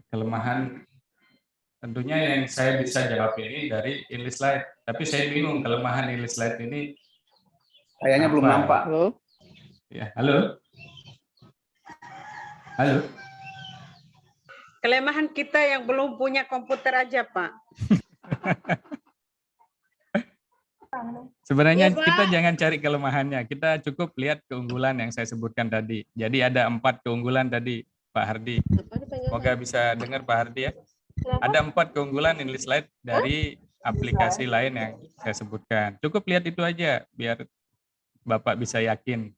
kelemahan tentunya yang saya bisa jawab ini dari English Slide, tapi saya bingung kelemahan English Slide ini kayaknya belum nampak. Halo. Ya, halo. Halo. Kelemahan kita yang belum punya komputer aja, Pak. Sebenarnya Ya, Pak. kita jangan cari kelemahannya, kita cukup lihat keunggulan yang saya sebutkan tadi. Jadi ada 4 keunggulan tadi, Pak Hardi. Semoga bisa dengar Pak Hardi ya. Ada 4 keunggulan English Slide dari aplikasi lain yang saya sebutkan. Cukup lihat itu aja, biar Bapak bisa yakin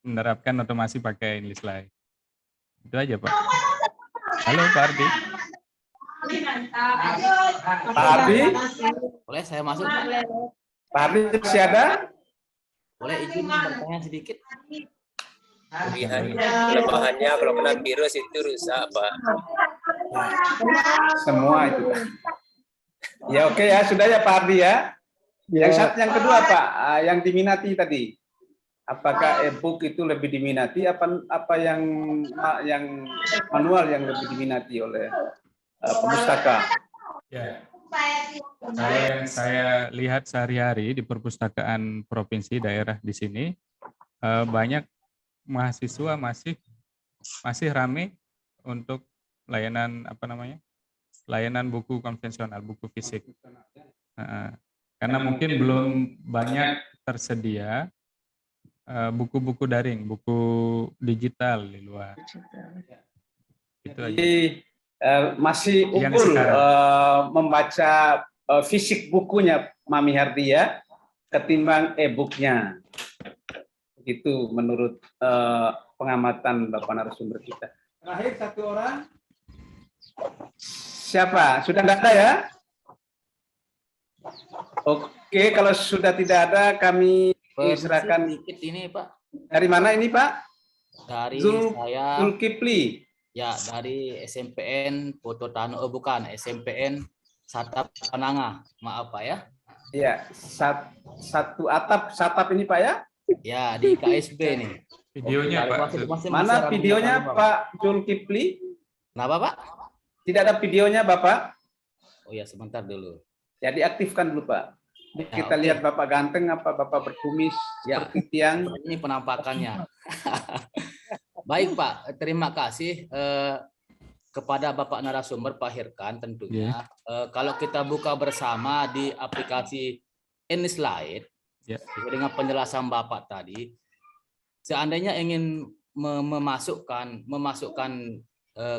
menerapkan otomasi pakai English Slide. Itu aja Pak. Halo Pak Hardi. Pak Hardi, Boleh saya masuk? Pak Hardi masih ada? Boleh izin bertanya sedikit? Kelemahannya kalau kena virus itu rusak, Pak. Semua itu, Pak. Ya oke ya, sudah ya Pak Hardi ya. Yang kedua Pak, yang diminati tadi. Apakah e-book itu lebih diminati apa yang manual yang lebih diminati oleh pemustaka? Ya. Kalau yang saya lihat sehari-hari di perpustakaan provinsi daerah di sini, banyak mahasiswa masih ramai untuk layanan layanan buku konvensional, buku fisik. Karena mungkin belum banyak tersedia buku-buku daring, buku digital di luar. Itu aja. Jadi masih unggul membaca fisik bukunya Mami Hardi ya, ketimbang e-booknya. Itu menurut pengamatan Bapak narasumber kita. Terakhir satu orang. Siapa? Sudah nggak ada ya? Oke, kalau sudah tidak ada kami serahkan. Sedikit ini Pak. Dari mana ini Pak? Dari saya. Zulkifli. Ya, dari SMPN Pototano, bukan SMPN Satap Pananga. Maaf Pak ya. Iya, satu satap ini Pak ya? Ya, di KSB nih. Videonya Pak. Mana videonya Pak Zulkifli? Kenapa Pak? Tidak ada videonya Bapak? Oh ya, sebentar dulu. Ya, diaktifkan dulu Pak. Kita lihat Bapak ganteng apa Bapak berkumis seperti tiang. Ini penampakannya. Baik Pak, terima kasih kepada Bapak narasumber Pak Hirkan tentunya. Kalau kita buka bersama di aplikasi Enlislide, dengan penjelasan Bapak tadi, seandainya ingin memasukkan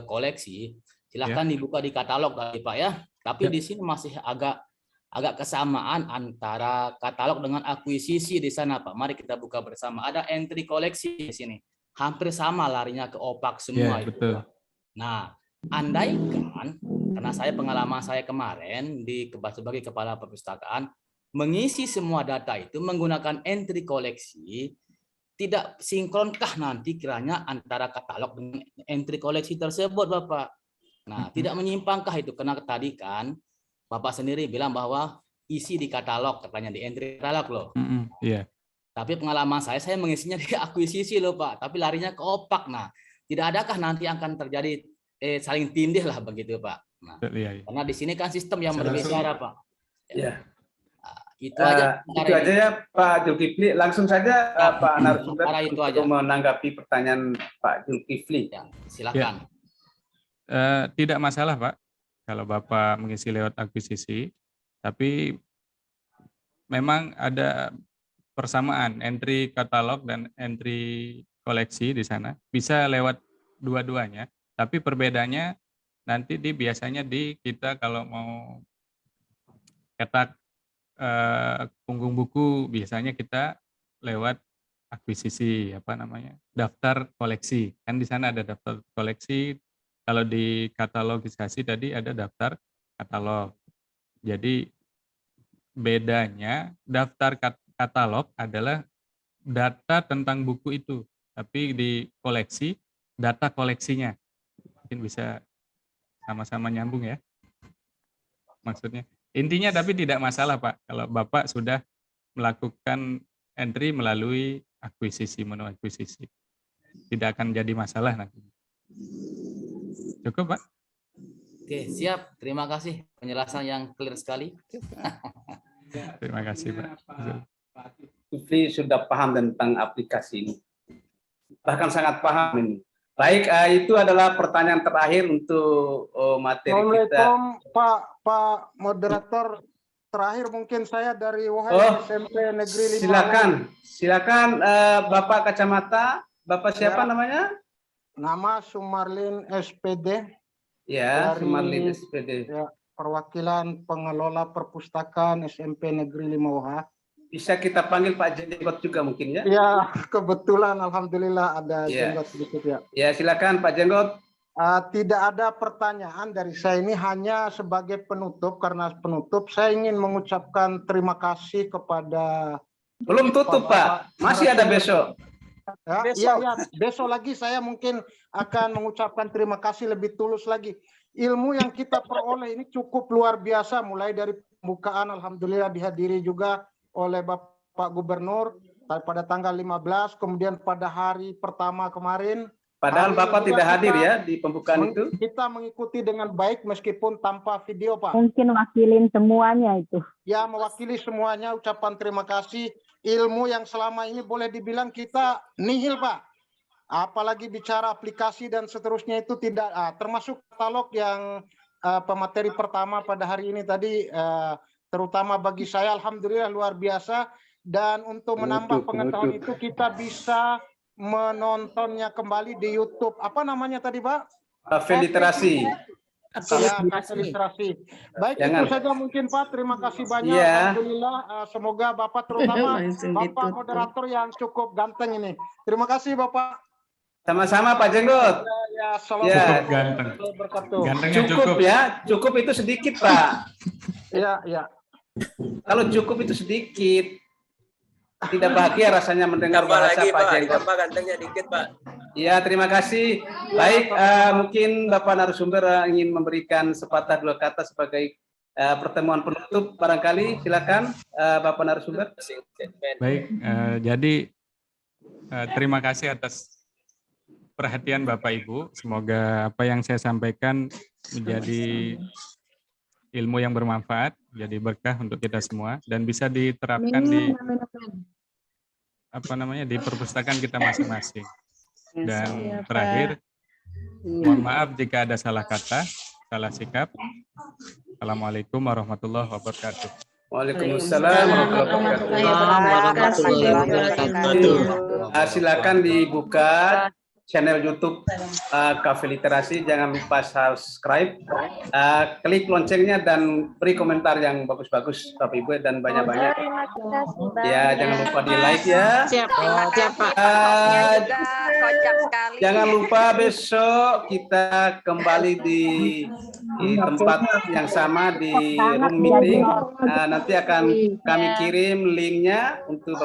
koleksi, silahkan dibuka di katalog tadi Pak ya. Tapi di sini masih agak kesamaan antara katalog dengan akuisisi di sana Pak. Mari kita buka bersama. Ada entry koleksi di sini. Hampir sama larinya ke opak semua itu. Betul. Nah, andaikan karena pengalaman saya kemarin sebagai kepala perpustakaan mengisi semua data itu menggunakan entry koleksi, tidak sinkronkah nanti kiranya antara katalog dengan entry koleksi tersebut Bapak? Nah, tidak menyimpangkah itu? Karena tadi kan Bapak sendiri bilang bahwa isi di katalog, katanya di entry katalog loh. Iya. Tapi pengalaman saya mengisinya di akuisisi loh Pak, tapi larinya ke opak. Nah, tidak adakah nanti akan terjadi saling tindih lah begitu Pak? Nah, karena di sini kan sistem yang berbicara Pak. Ya. Itu aja. Itu aja ya Pak Zulkifli. Langsung saja Pak narasumber untuk menanggapi pertanyaan Pak Zulkifli. Ya, silakan. Tidak masalah Pak, kalau Bapak mengisi lewat akuisisi, tapi memang ada persamaan entry katalog dan entry koleksi di sana. Bisa lewat dua-duanya, tapi perbedaannya nanti biasanya kita kalau mau cetak punggung buku biasanya kita lewat akuisisi daftar koleksi. Kan di sana ada daftar koleksi. Kalau di katalogisasi tadi ada daftar katalog. Jadi bedanya daftar katalog adalah data tentang buku itu, tapi di koleksi data koleksinya. Mungkin bisa sama-sama nyambung ya maksudnya. Intinya tapi tidak masalah Pak, kalau Bapak sudah melakukan entry melalui akuisisi, menu akuisisi. Tidak akan jadi masalah nanti. Cukup Pak? Oke, siap. Terima kasih penjelasan yang clear sekali. Terima kasih Pak. Zulkifli sudah paham tentang aplikasi ini. Bahkan sangat paham ini. Baik, itu adalah pertanyaan terakhir untuk materi kita. Assalamualaikum Pak Moderator. Terakhir mungkin saya dari Wahai SMP Negeri 5. Silakan Bapak Kacamata. Bapak siapa namanya? Nama Sumarlin SPD. Ya, Dari, Sumarlin SPD. Ya, perwakilan pengelola perpustakaan SMP Negeri 5 Wahai. Bisa kita panggil Pak Jenggot juga mungkin ya? Ya, kebetulan alhamdulillah ada Ya. Jenggot sedikit ya. Ya, silakan Pak Jenggot. Tidak ada pertanyaan dari saya, ini hanya sebagai penutup. Karena penutup saya ingin mengucapkan terima kasih kepada Belum tutup Pak, masih ada besok. Ya, besok lagi saya mungkin akan mengucapkan terima kasih lebih tulus lagi. Ilmu yang kita peroleh ini cukup luar biasa, mulai dari pembukaan alhamdulillah dihadiri juga oleh Bapak Gubernur pada tanggal 15, kemudian pada hari pertama kemarin. Padahal Bapak tidak hadir ya di pembukaan itu. Kita mengikuti dengan baik meskipun tanpa video, Pak. Mungkin wakilin semuanya itu. Ya, mewakili semuanya, ucapan terima kasih. Ilmu yang selama ini boleh dibilang kita nihil, Pak. Apalagi bicara aplikasi dan seterusnya itu tidak, termasuk katalog yang pemateri pertama pada hari ini tadi, terutama bagi saya alhamdulillah luar biasa. Dan untuk menambah pengetahuan itu kita bisa menontonnya kembali di YouTube. Apa namanya tadi, Pak? Cafe Literasi. Ya, Cafe Literasi. Baik, Jangan. itu saja mungkin Pak. Terima kasih banyak. Iya. Alhamdulillah. Semoga Bapak terutama Bapak moderator yang cukup ganteng ini. Terima kasih Bapak. Sama-sama Pak Jenggot. Ya, Ya. Ganteng. Gantengnya Cukup ya, cukup itu sedikit Pak. Ya, ya. Kalau cukup itu sedikit. Tidak bahagia rasanya mendengar bahasa Pak Jenggot. Tambah gantengnya dikit, Pak. Ya, terima kasih. Baik, mungkin Bapak narasumber ingin memberikan sepatah dua kata sebagai pertemuan penutup barangkali. Silakan Bapak narasumber. Baik, jadi terima kasih atas perhatian Bapak Ibu. Semoga apa yang saya sampaikan menjadi ilmu yang bermanfaat, jadi berkah untuk kita semua dan bisa diterapkan di di perpustakaan kita masing-masing. Dan terakhir, mohon maaf jika ada salah kata, salah sikap. Assalamualaikum warahmatullahi wabarakatuh. Waalaikumsalam warahmatullahi wabarakatuh. Silakan dibuka channel YouTube Cafe Literasi, jangan lupa subscribe, klik loncengnya dan beri komentar yang bagus-bagus Bapak Ibu dan banyak-banyak. Ya, jangan lupa di like ya. Jangan lupa besok kita kembali di tempat yang sama di room meeting. Nanti akan kami kirim linknya untuk